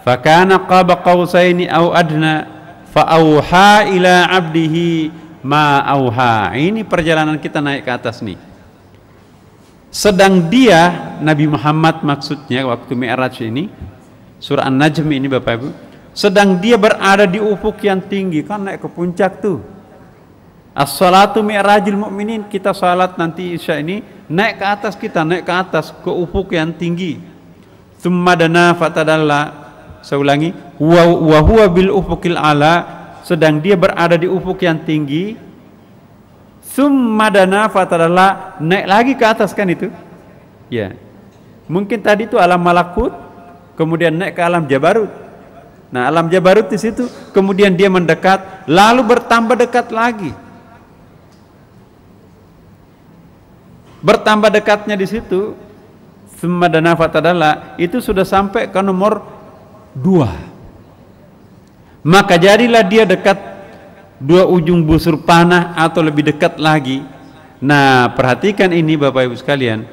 fakana qaba qausaini aw adna fa auha ila 'abdihi ma auha. Ini perjalanan kita naik ke atas nih. Sedang dia, Nabi Muhammad maksudnya waktu Mi'raj ini, surah An-Najm ini Bapak Ibu, sedang dia berada di ufuk yang tinggi, kan naik ke puncak tuh. As-salatu mi'rajil mu'minin, kita salat nanti Isya ini, naik ke atas kita, naik ke atas, ke ufuk yang tinggi. Tsumma dana fatadalla, saya ulangi, wa huwa bil ufuqil ala, sedang dia berada di ufuk yang tinggi. Tsumma dana fatadalla, naik lagi ke atas kan itu? Ya. Mungkin tadi itu alam malakut, kemudian naik ke alam jabarut. Nah, alam jabarut di situ, kemudian dia mendekat, lalu bertambah dekat lagi. Bertambah dekatnya di situ, tsumma dana fatadalla, itu sudah sampai ke nomor 2. Maka jadilah dia dekat 2 ujung busur panah atau lebih dekat lagi. Nah, perhatikan ini Bapak Ibu sekalian.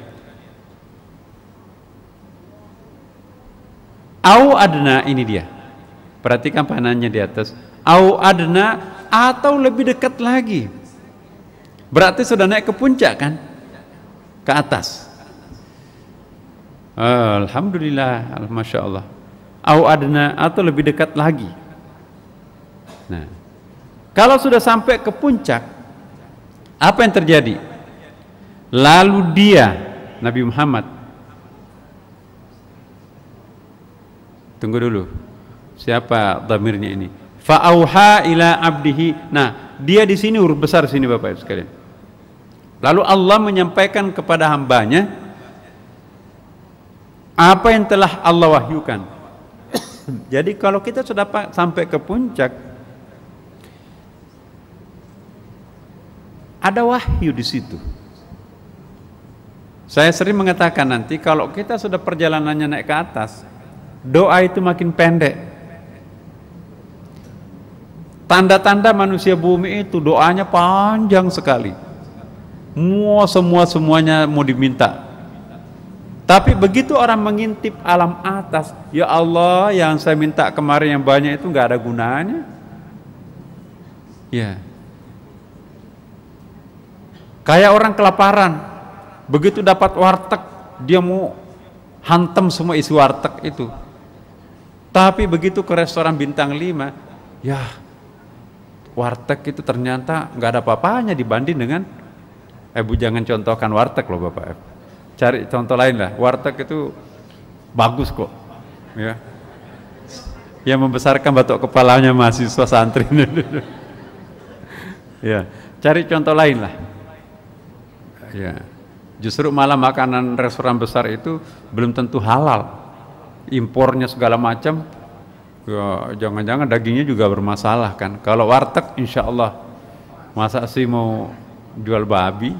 Au adna, ini dia. Perhatikan panahnya di atas. Au adna, atau lebih dekat lagi. Berarti sudah naik ke puncak kan? Ke atas. Alhamdulillah, Masya Allah. Au adna, atau lebih dekat lagi. Nah, kalau sudah sampai ke puncak, apa yang terjadi? Lalu dia, Nabi Muhammad, tunggu dulu, siapa dhamirnya ini? Fa'auha ila abdihi. Nah, dia di sini huruf besar sini Bapak Ibu sekalian. Lalu Allah menyampaikan kepada hambanya apa yang telah Allah wahyukan. Jadi kalau kita sudah sampai ke puncak, ada wahyu di situ. Saya sering mengatakan nanti kalau kita sudah perjalanannya naik ke atas, doa itu makin pendek. Tanda-tanda manusia bumi itu doanya panjang sekali. Semuanya mau diminta. Tapi begitu orang mengintip alam atas, ya Allah, yang saya minta kemarin yang banyak itu nggak ada gunanya. Ya. Kayak orang kelaparan, begitu dapat warteg, dia mau hantam semua isi warteg itu. Tapi begitu ke restoran bintang 5, ya warteg itu ternyata nggak ada apa-apanya dibanding dengan, Bu jangan contohkan warteg loh Bapak, cari contoh lain lah. Warteg itu bagus kok, ya. Yang membesarkan batok kepalanya mahasiswa santri. Ya, cari contoh lain lah. Ya, justru malah makanan restoran besar itu belum tentu halal, impornya segala macam. Ya, jangan-jangan dagingnya juga bermasalah kan. Kalau warteg insya Allah, masa sih mau jual babi?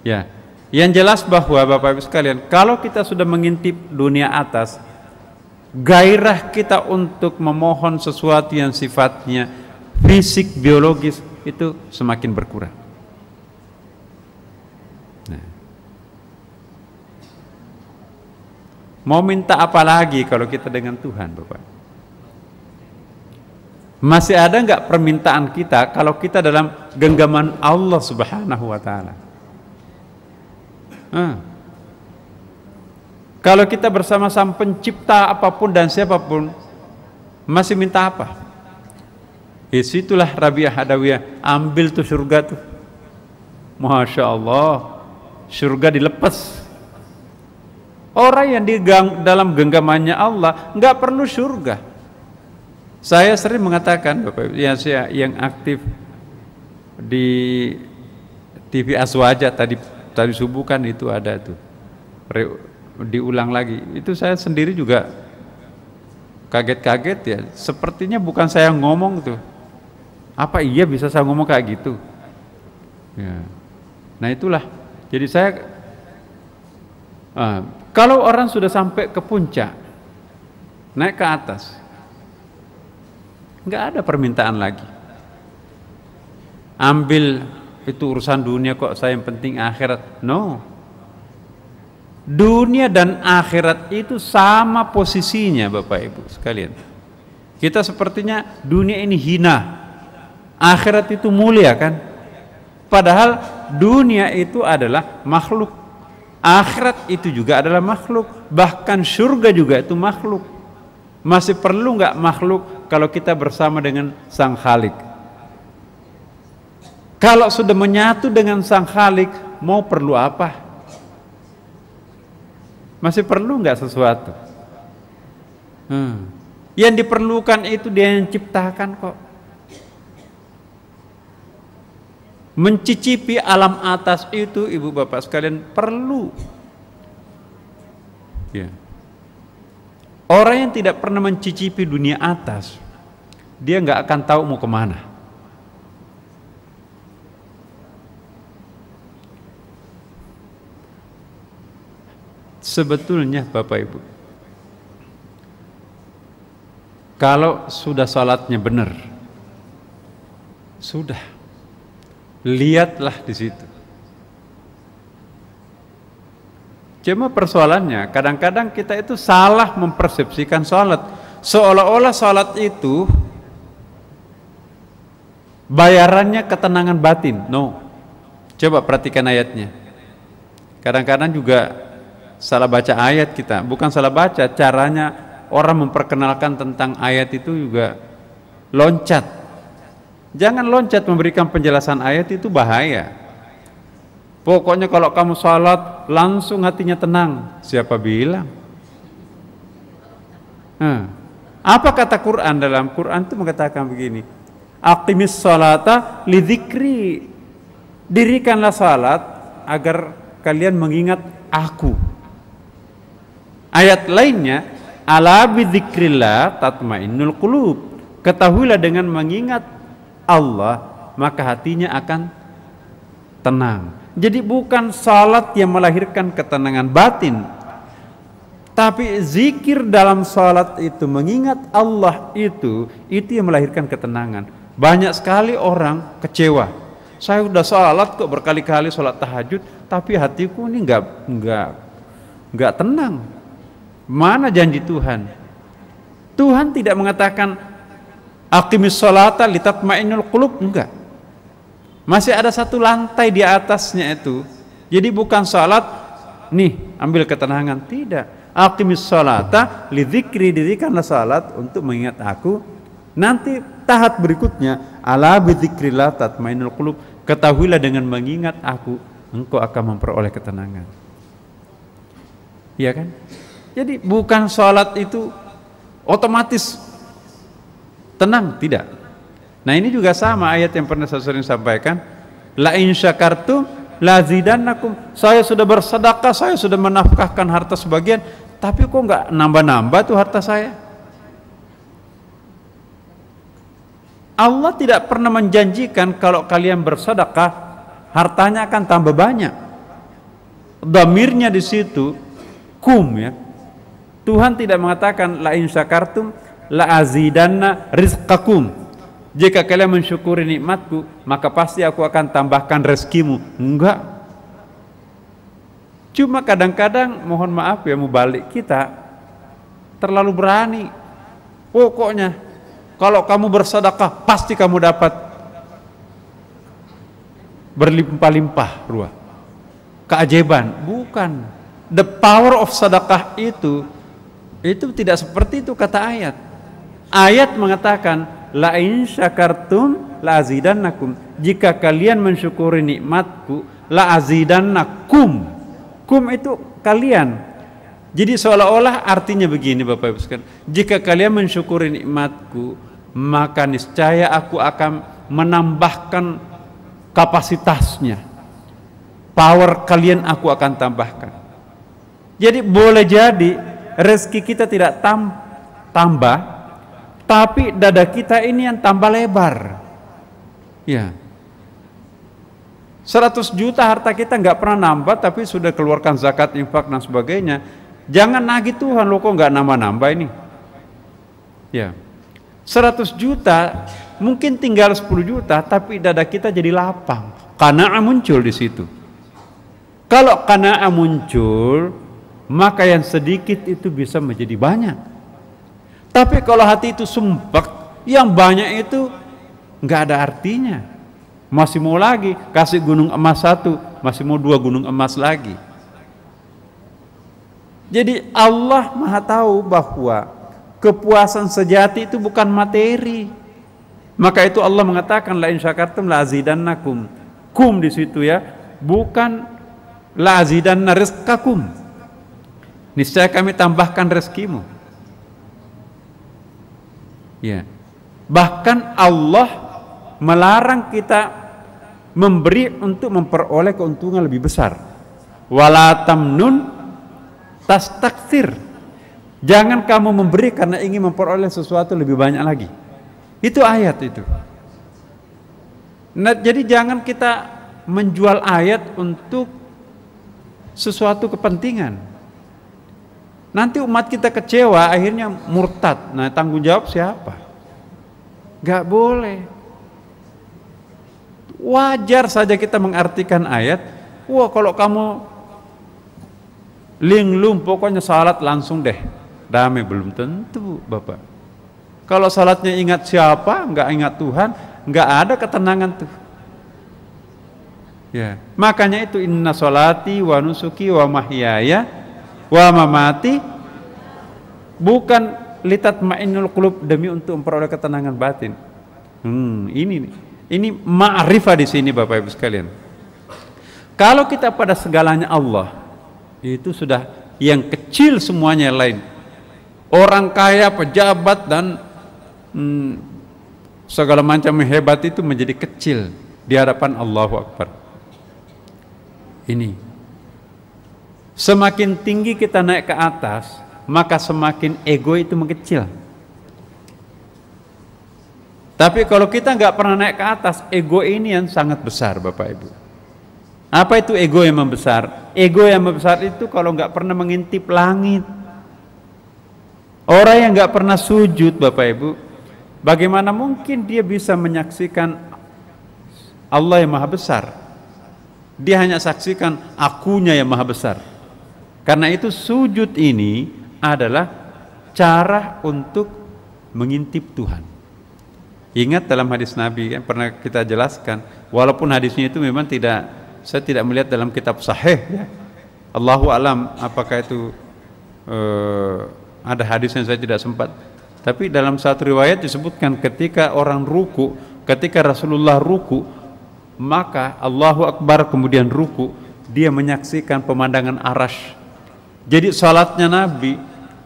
Ya, yang jelas bahwa Bapak Ibu sekalian, kalau kita sudah mengintip dunia atas, gairah kita untuk memohon sesuatu yang sifatnya fisik, biologis itu semakin berkurang. Mau minta apa lagi kalau kita dengan Tuhan, Bapak? Masih ada nggak permintaan kita kalau kita dalam genggaman Allah Subhanahu wa Ta'ala? Kalau kita bersama Sang Pencipta apapun dan siapapun, masih minta apa? Situlah Rabi'ah Adawiyah, ambil tuh surga tuh. Masya Allah, surga dilepas. Orang yang dalam genggamannya Allah nggak perlu surga. Saya sering mengatakan, Bapak, ya saya yang aktif di TV Aswaja tadi subuh kan itu ada tuh, diulang lagi. Itu saya sendiri juga kaget-kaget ya. Sepertinya bukan saya ngomong tuh. Apa iya bisa saya ngomong kayak gitu? Ya. Nah itulah. Jadi saya kalau orang sudah sampai ke puncak, naik ke atas, nggak ada permintaan lagi. Ambil itu urusan dunia kok, saya yang penting akhirat. No. Dunia dan akhirat itu sama posisinya, Bapak Ibu sekalian. Kita sepertinya dunia ini hina, akhirat itu mulia kan? Padahal dunia itu adalah makhluk, akhirat itu juga adalah makhluk, bahkan surga juga itu makhluk. Masih perlu nggak makhluk kalau kita bersama dengan Sang Khalik? Kalau sudah menyatu dengan Sang Khalik, mau perlu apa? Masih perlu nggak sesuatu? Yang diperlukan itu Dia yang ciptakan kok. Mencicipi alam atas itu, ibu bapak sekalian, perlu. Ya. Orang yang tidak pernah mencicipi dunia atas, dia nggak akan tahu mau kemana. Sebetulnya Bapak Ibu, kalau sudah salatnya benar, sudah, lihatlah di situ. Cuma persoalannya, kadang-kadang kita itu salah mempersepsikan salat, seolah-olah salat itu bayarannya ketenangan batin. No, coba perhatikan ayatnya. Kadang-kadang juga salah baca ayat kita, bukan salah baca, caranya orang memperkenalkan tentang ayat itu juga loncat. Jangan loncat memberikan penjelasan ayat, itu bahaya. Pokoknya kalau kamu salat langsung hatinya tenang. Siapa bilang? Apa kata Quran? Dalam Quran itu mengatakan begini, aqimis salata lidzikri, dirikanlah salat agar kalian mengingat aku. Ayat lainnya, ala bidzikrillah tatmainnul qulub, ketahuilah dengan mengingat Allah maka hatinya akan tenang. Jadi bukan salat yang melahirkan ketenangan batin, tapi zikir dalam salat itu, mengingat Allah itu yang melahirkan ketenangan. Banyak sekali orang kecewa, saya udah salat kok berkali-kali, salat tahajud, tapi hatiku ini nggak tenang. Mana janji Tuhan? Tuhan tidak mengatakan aqimis sholata litatma'innul qulub, enggak. Masih ada satu lantai di atasnya itu. Jadi bukan salat nih ambil ketenangan, tidak. Aqimis sholata lidzikri, dirikanlah salat untuk mengingat aku. Nanti tahap berikutnya, ala bidzikrillah tatmainnul qulub, ketahuilah dengan mengingat aku engkau akan memperoleh ketenangan. Iya kan? Jadi bukan salat itu otomatis tenang, tidak. Nah ini juga sama ayat yang pernah saya sering sampaikan, la in syakartum la zidannakum. Saya sudah bersedekah, saya sudah menafkahkan harta sebagian, tapi kok nggak nambah-nambah tuh harta saya. Allah tidak pernah menjanjikan kalau kalian bersedekah hartanya akan tambah banyak. Dhamirnya di situ kum, ya. Tuhan tidak mengatakan la in syakartum la azidanna rizqakum. Jika kalian mensyukuri nikmatku, maka pasti aku akan tambahkan rezekimu. Enggak. Cuma kadang-kadang mohon maaf ya, mubalik kita terlalu berani. Pokoknya kalau kamu bersedekah pasti kamu dapat berlimpah-limpah ruah. Keajaiban, bukan. The power of sedekah itu tidak seperti itu kata ayat. Ayat mengatakan la in syakartum la azidannakum. Jika kalian mensyukuri nikmatku, la azidannakum. Kum itu kalian. Jadi seolah-olah artinya begini Bapak Ibu sekalian. Jika kalian mensyukuri nikmatku, maka niscaya aku akan menambahkan kapasitasnya. Power kalian aku akan tambahkan. Jadi boleh jadi rezeki kita tidak tambah, tapi dada kita ini yang tambah lebar. Ya. 100 juta harta kita nggak pernah nambah, tapi sudah keluarkan zakat, infak dan sebagainya. Jangan nagih Tuhan, lo kok nggak nambah-nambah ini. Ya. 100 juta mungkin tinggal 10 juta, tapi dada kita jadi lapang. Qanaah muncul di situ. Kalau qanaah muncul, maka yang sedikit itu bisa menjadi banyak. Tapi kalau hati itu sumpek, yang banyak itu nggak ada artinya. Masih mau lagi kasih gunung emas 1, masih mau 2 gunung emas lagi. Jadi Allah Maha tahu bahwa kepuasan sejati itu bukan materi. Maka itu Allah mengatakan la in syakartum la azidannakum. Kum di situ ya, bukan la azidanna rizqakum. Niscaya kami tambahkan rezekimu. Ya. Bahkan Allah melarang kita memberi untuk memperoleh keuntungan lebih besar. Wala tamnun tastakthir. Jangan kamu memberi karena ingin memperoleh sesuatu lebih banyak lagi. Itu ayat itu. Nah, jadi jangan kita menjual ayat untuk sesuatu kepentingan. Nanti umat kita kecewa, akhirnya murtad. Nah, tanggung jawab siapa? Gak boleh. Wajar saja kita mengartikan ayat, wah kalau kamu linglung pokoknya salat langsung deh damai, belum tentu Bapak. Kalau salatnya ingat siapa, nggak ingat Tuhan, nggak ada ketenangan tuh. Ya, makanya itu inna sholati wa nusuki wa mahyaya wa mamati bukan litatma'innul qulub, demi untuk memperoleh ketenangan batin. Ini ma'rifah di sini Bapak Ibu sekalian. Kalau kita pada segalanya Allah, itu sudah yang kecil semuanya lain. Orang kaya, pejabat dan segala macam hebat itu menjadi kecil di hadapan Allahu Akbar. Ini. Semakin tinggi kita naik ke atas, maka semakin ego itu mengecil. Tapi kalau kita nggak pernah naik ke atas, ego ini yang sangat besar Bapak Ibu. Apa itu ego yang membesar? Ego yang membesar itu kalau nggak pernah mengintip langit. Orang yang nggak pernah sujud Bapak Ibu, bagaimana mungkin dia bisa menyaksikan Allah yang maha besar? Dia hanya saksikan akunya yang maha besar. Karena itu sujud ini adalah cara untuk mengintip Tuhan. Ingat dalam hadis Nabi kan pernah kita jelaskan, walaupun hadisnya itu memang saya tidak melihat dalam kitab sahih ya. Allahu alam apakah itu ada hadis yang saya tidak sempat. Tapi dalam satu riwayat disebutkan ketika orang ruku, ketika Rasulullah ruku, maka Allahu Akbar kemudian ruku, dia menyaksikan pemandangan arasy. Jadi salatnya Nabi,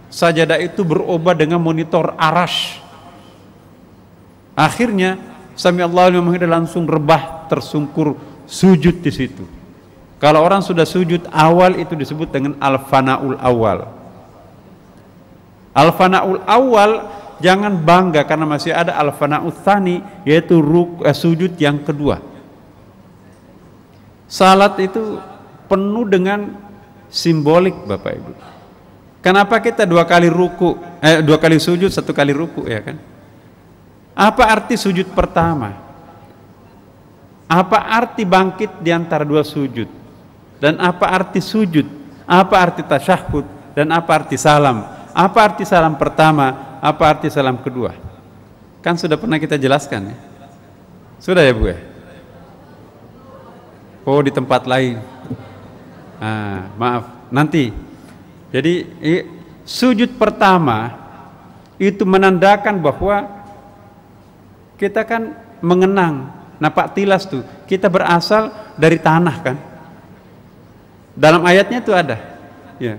sajadah itu berubah dengan monitor arasy. Akhirnya sami Allahu liman hamidah langsung rebah tersungkur sujud di situ. Kalau orang sudah sujud awal itu disebut dengan al-fana'ul awal. Al-fana'ul awal jangan bangga karena masih ada al-fana'ul tsani, yaitu sujud yang kedua. Salat itu penuh dengan simbolik Bapak Ibu. Kenapa kita 2 kali ruku, 2 kali sujud 1 kali ruku ya kan? Apa arti sujud pertama? Apa arti bangkit di antara 2 sujud? Dan apa arti sujud Apa arti tasyahud dan apa arti salam? Apa arti salam pertama? Apa arti salam kedua? Kan sudah pernah kita jelaskan ya? Sudah ya Bu ya? Oh di tempat lain. Maaf, nanti. Jadi sujud pertama itu menandakan bahwa kita kan mengenang, napak tilas tuh, kita berasal dari tanah kan. Dalam ayatnya itu ada. Ya.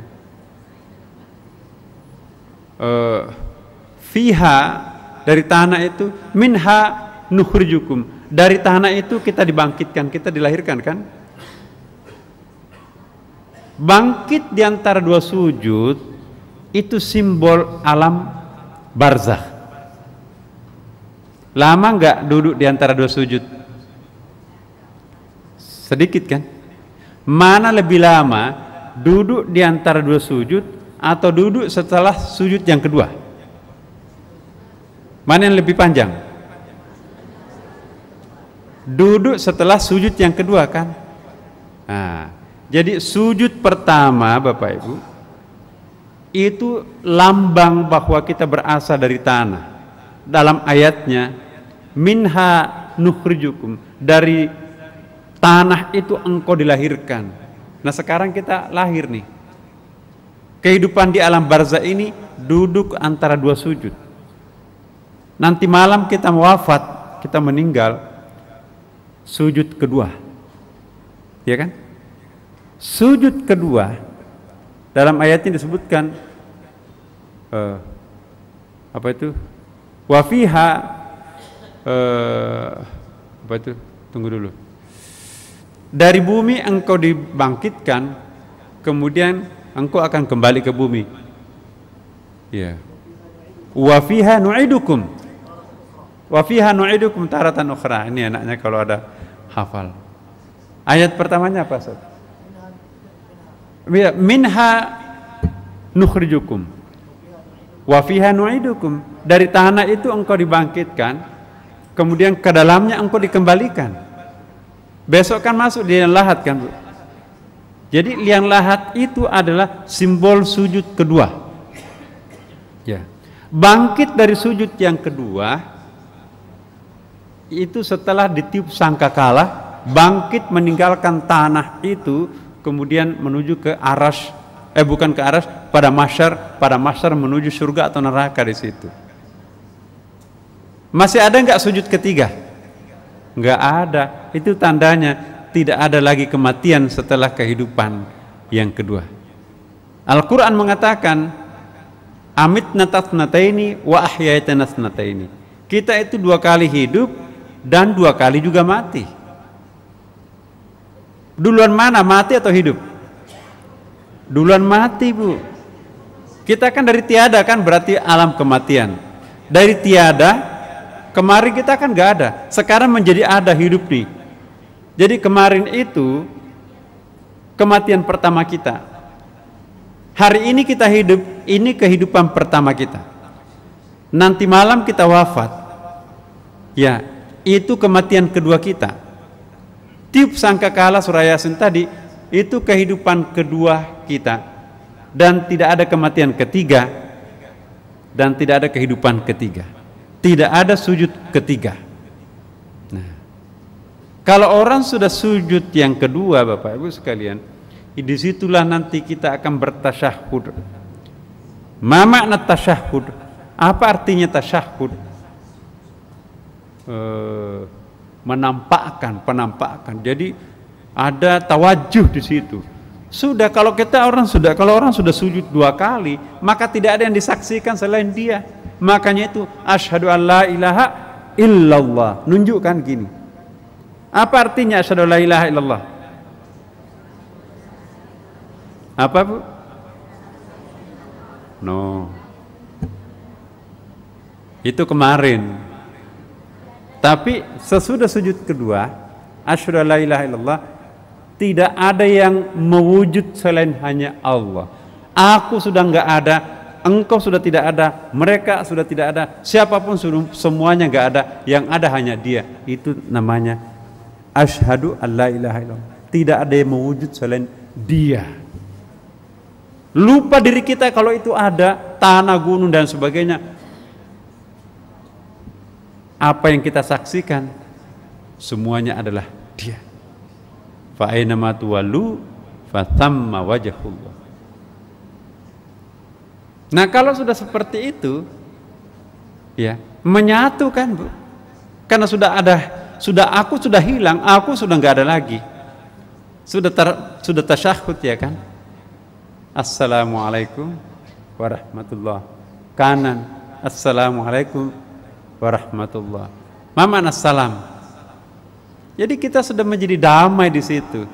Fiha, dari tanah itu, minha nukhrijukum, dari tanah itu kita dibangkitkan, kita dilahirkan kan. Bangkit di antara dua sujud itu simbol alam barzakh. Lama nggak duduk di antara dua sujud? Sedikit kan? Mana lebih lama, duduk di antara dua sujud atau duduk setelah sujud yang kedua? Mana yang lebih panjang? Duduk setelah sujud yang kedua kan? Jadi sujud pertama Bapak Ibu itu lambang bahwa kita berasal dari tanah. Dalam ayatnya, minha nukhrijukum, dari tanah itu engkau dilahirkan. Nah sekarang kita lahir nih. Kehidupan di alam barzakh ini duduk antara dua sujud. Nanti malam kita wafat, kita meninggal, sujud kedua. Ya kan? Sujud kedua dalam ayat ini disebutkan apa itu? Wa fiha apa itu? Tunggu dulu. Dari bumi engkau dibangkitkan, kemudian engkau akan kembali ke bumi. Ya. Wa fiha nu'idukum. Wa fiha nu'idukum taratan ukhra. Ini anaknya kalau ada hafal. Ayat pertamanya apa, Ustaz? Minha nukhrijukum wa fiha nu'idukum, dari tanah itu engkau dibangkitkan, kemudian ke dalamnya engkau dikembalikan. Besok kan masuk di liang lahat kan Bu? Jadi liang lahat itu adalah simbol sujud kedua ya. Bangkit dari sujud yang kedua itu setelah ditiup sangkakala, bangkit meninggalkan tanah itu, kemudian menuju ke arasy, bukan ke arasy, pada mahsyar menuju surga atau neraka di situ. Masih ada nggak sujud ketiga? Nggak ada. Itu tandanya tidak ada lagi kematian setelah kehidupan yang kedua. Al-Quran mengatakan, amitna tasnataini wa ahyaytana tasnataini. Kita itu 2 kali hidup dan 2 kali juga mati. Duluan mana, mati atau hidup? Duluan mati Bu. Kita kan dari tiada kan, berarti alam kematian. Dari tiada, kemarin kita kan gak ada, sekarang menjadi ada, hidup nih. Jadi kemarin itu kematian pertama kita. Hari ini kita hidup, ini kehidupan pertama kita. Nanti malam kita wafat. Ya, itu kematian kedua kita. Tiup sangkakala surah Yasin tadi, itu kehidupan kedua kita. Dan tidak ada kematian ketiga, dan tidak ada kehidupan ketiga. Tidak ada sujud ketiga. Nah, kalau orang sudah sujud yang kedua Bapak Ibu sekalian, disitulah nanti kita akan bertasyahud. Ma makna tasyahud? Apa artinya tasyahud? Penampakan. Jadi ada tawajuh di situ. Kalau orang sudah sujud 2 kali, maka tidak ada yang disaksikan selain dia. Makanya itu asyhadu an la ilaha illallah. Nunjukkan gini. Apa artinya asyhadu an la ilaha illallah? Apa Bu? No. Itu kemarin. Tapi sesudah sujud kedua, asyhadu an la ilaha illallah, tidak ada yang mewujud selain hanya Allah. Aku sudah enggak ada, engkau sudah tidak ada, mereka sudah tidak ada, siapapun semuanya enggak ada, yang ada hanya Dia. Itu namanya asyhadu an la ilaha illallah. Tidak ada yang mewujud selain Dia. Lupa diri kita kalau itu ada tanah, gunung dan sebagainya. Apa yang kita saksikan semuanya adalah Dia. Fa aina ma tuwallu fa thamma wajhullah. Nah, kalau sudah seperti itu, ya, menyatu kan, Bu. Karena sudah aku sudah hilang, aku sudah nggak ada lagi. Sudah tasyahud, ya kan? Assalamualaikum warahmatullah. Kanan, assalamualaikum warahmatullah. Mama assalam. Jadi kita sudah menjadi damai di situ.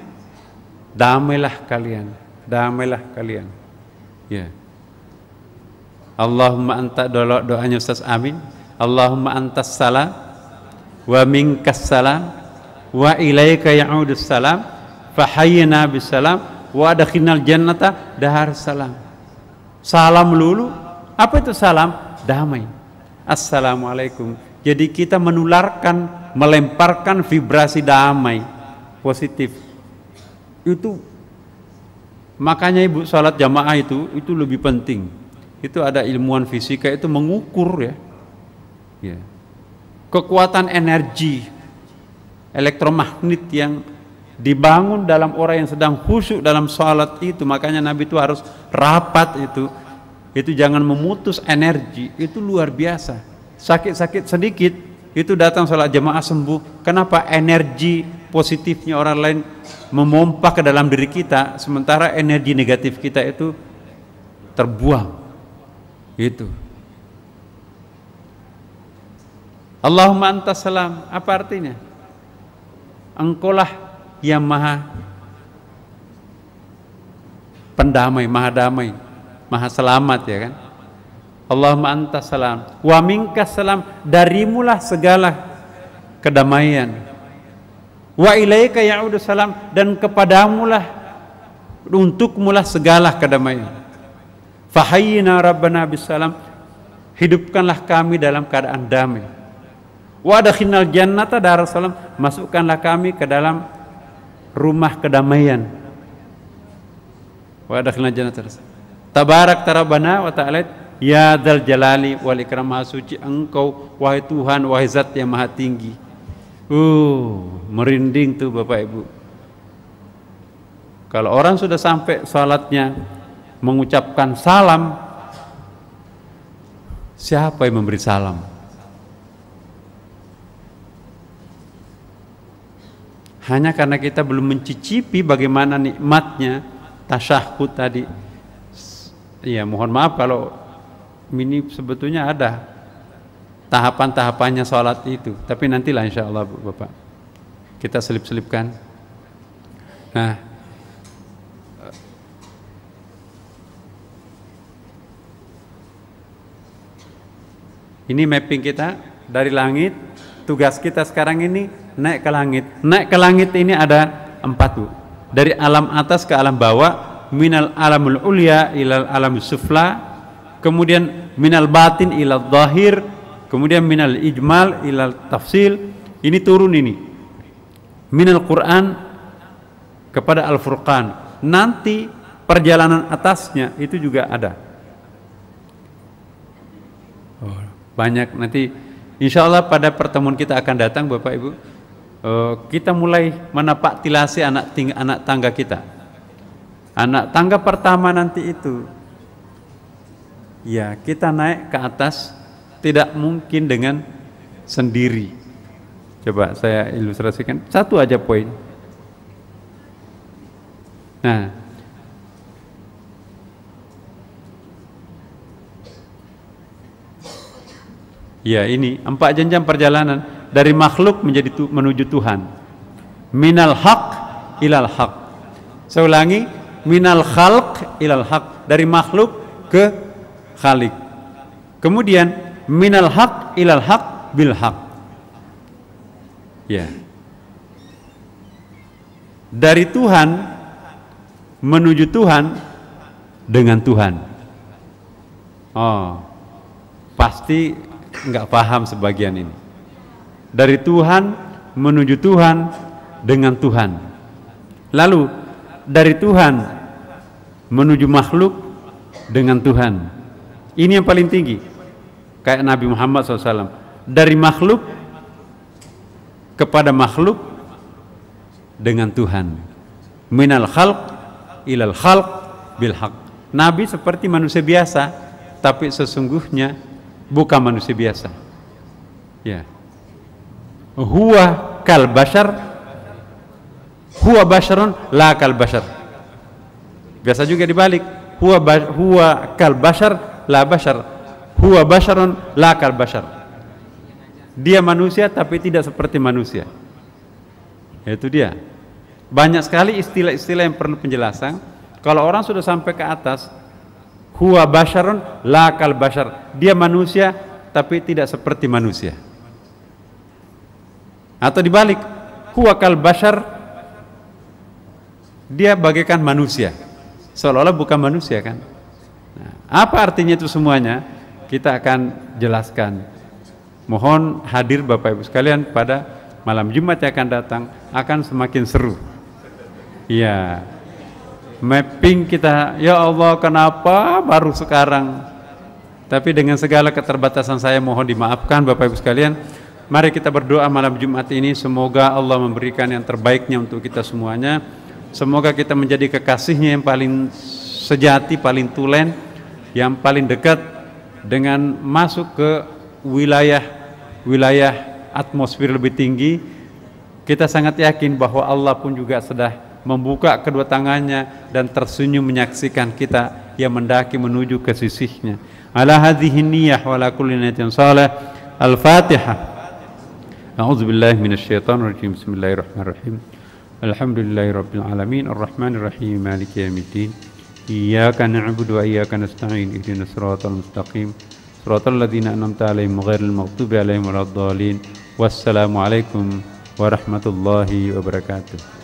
Damailah kalian, damailah kalian. Ya. Allahumma anta, doanya Ustaz Amin. Allahumma antas salam wa minkas salam wa ilaika ya'udus salam fahayyina bis salam wa adkhilnal jannata dahar salam. Salam lulu. Apa itu salam? Damai. Assalamualaikum. Jadi kita menularkan, melemparkan vibrasi damai, positif. Itu makanya Ibu salat jamaah itu lebih penting. Itu ada ilmuwan fisika itu mengukur, ya. Ya. Kekuatan energi elektromagnet yang dibangun dalam orang yang sedang khusyuk dalam salat itu, makanya Nabi itu harus rapat itu jangan memutus energi, itu luar biasa. Sakit-sakit sedikit itu datang salat jamaah sembuh. Kenapa? Energi positifnya orang lain memompa ke dalam diri kita, sementara energi negatif kita itu terbuang. Itu. Allahumma antas salam, apa artinya? Engkaulah yang maha pendamai, maha damai, maha selamat, ya kan? Allahumma antas salam wa minkas salam, darimulah segala kedamaian. Wa ilaika ya'udus salam, dan kepadamulah, untukmulah segala kedamaian. Fahayyina rabbana bisalam, hidupkanlah kami dalam keadaan damai. Wa adkhilnal jannata darussalam, masukkanlah kami ke dalam rumah kedamaian. Wa adkhilnal jannata darussalam. Tabarak rabbana wa ta'ala, ya dzal jalali wal ikram, maha suci Engkau wahai Tuhan, wahai Zat yang maha tinggi. Merinding tuh Bapak Ibu. Kalau orang sudah sampai salatnya mengucapkan salam, siapa yang memberi salam? Hanya karena kita belum mencicipi bagaimana nikmatnya tasyahud tadi. Ya, mohon maaf kalau ini sebetulnya ada tahapan-tahapannya sholat itu, tapi nantilah insya Allah Bapak kita selip-selipkan. Nah, ini mapping kita dari langit. Tugas kita sekarang ini naik ke langit. Naik ke langit ini ada 4, Bu. Dari alam atas ke alam bawah, minal alamul ulya ilal alam sufla, kemudian minal batin ilal zahir, kemudian minal ijmal ilal tafsil. Ini turun ini. Minal Quran kepada Al-Furqan. Nanti perjalanan atasnya itu juga ada. Banyak nanti insya Allah pada pertemuan kita akan datang Bapak Ibu, kita mulai menapak tilasi anak tangga kita. Anak tangga pertama nanti itu, ya kita naik ke atas tidak mungkin dengan sendiri. Coba saya ilustrasikan satu aja poin. Nah, ya ini 4 jenjang perjalanan dari makhluk menuju Tuhan. Minal haq ilal haq. Saya ulangi, minal khalq ilal haq, dari makhluk ke khalik. Kemudian minal haq ilal haq bil haq. Ya. Dari Tuhan menuju Tuhan dengan Tuhan. Oh, pasti nggak paham sebagian ini. Dari Tuhan menuju Tuhan dengan Tuhan. Lalu dari Tuhan menuju makhluk dengan Tuhan. Ini yang paling tinggi. Kayak Nabi Muhammad SAW, dari makhluk kepada makhluk dengan Tuhan. Minal khalq ilal khalq bil haq. Nabi seperti manusia biasa, tapi sesungguhnya bukan manusia biasa. Ya. Huwa kal bashar, huwa basharun la kal bashar. Biasa juga dibalik. Huwa kal bashar la bashar. Huwa basharun la kal bashar. Dia manusia tapi tidak seperti manusia. Itu dia. Banyak sekali istilah-istilah yang perlu penjelasan. Kalau orang sudah sampai ke atas, huwa basharun la kal bashar. Dia manusia tapi tidak seperti manusia. Atau dibalik, huwa kal bashar, dia bagaikan manusia, seolah-olah bukan manusia kan. Nah, apa artinya itu semuanya? Kita akan jelaskan. Mohon hadir Bapak Ibu sekalian pada malam Jumat yang akan datang, akan semakin seru. Ya, mapping kita, ya Allah kenapa baru sekarang? Tapi dengan segala keterbatasan saya mohon dimaafkan Bapak Ibu sekalian. Mari kita berdoa malam Jumat ini, semoga Allah memberikan yang terbaiknya untuk kita semuanya. Semoga kita menjadi kekasihnya yang paling sejati, paling tulen, yang paling dekat, dengan masuk ke wilayah atmosfer lebih tinggi. Kita sangat yakin bahwa Allah pun juga sudah membuka kedua tangannya dan tersenyum menyaksikan kita yang mendaki menuju ke sisinya. Ala hadhihi niyyah wa ala kulli niyatin salih. Al-Fatihah. A'udzu billahi minasyaitonir rajim. Bismillahirrahmanirrahim. Alhamdulillahirabbil alamin arrahmanir rahim maliki yaumiddin. Iyyaka na'budu wa iyyaka nasta'in ihdinas siratal mustaqim siratal ladzina an'amta 'alaihim ghairil maghdubi 'alaihim waladdallin. Wassalamu alaikum warahmatullahi wabarakatuh.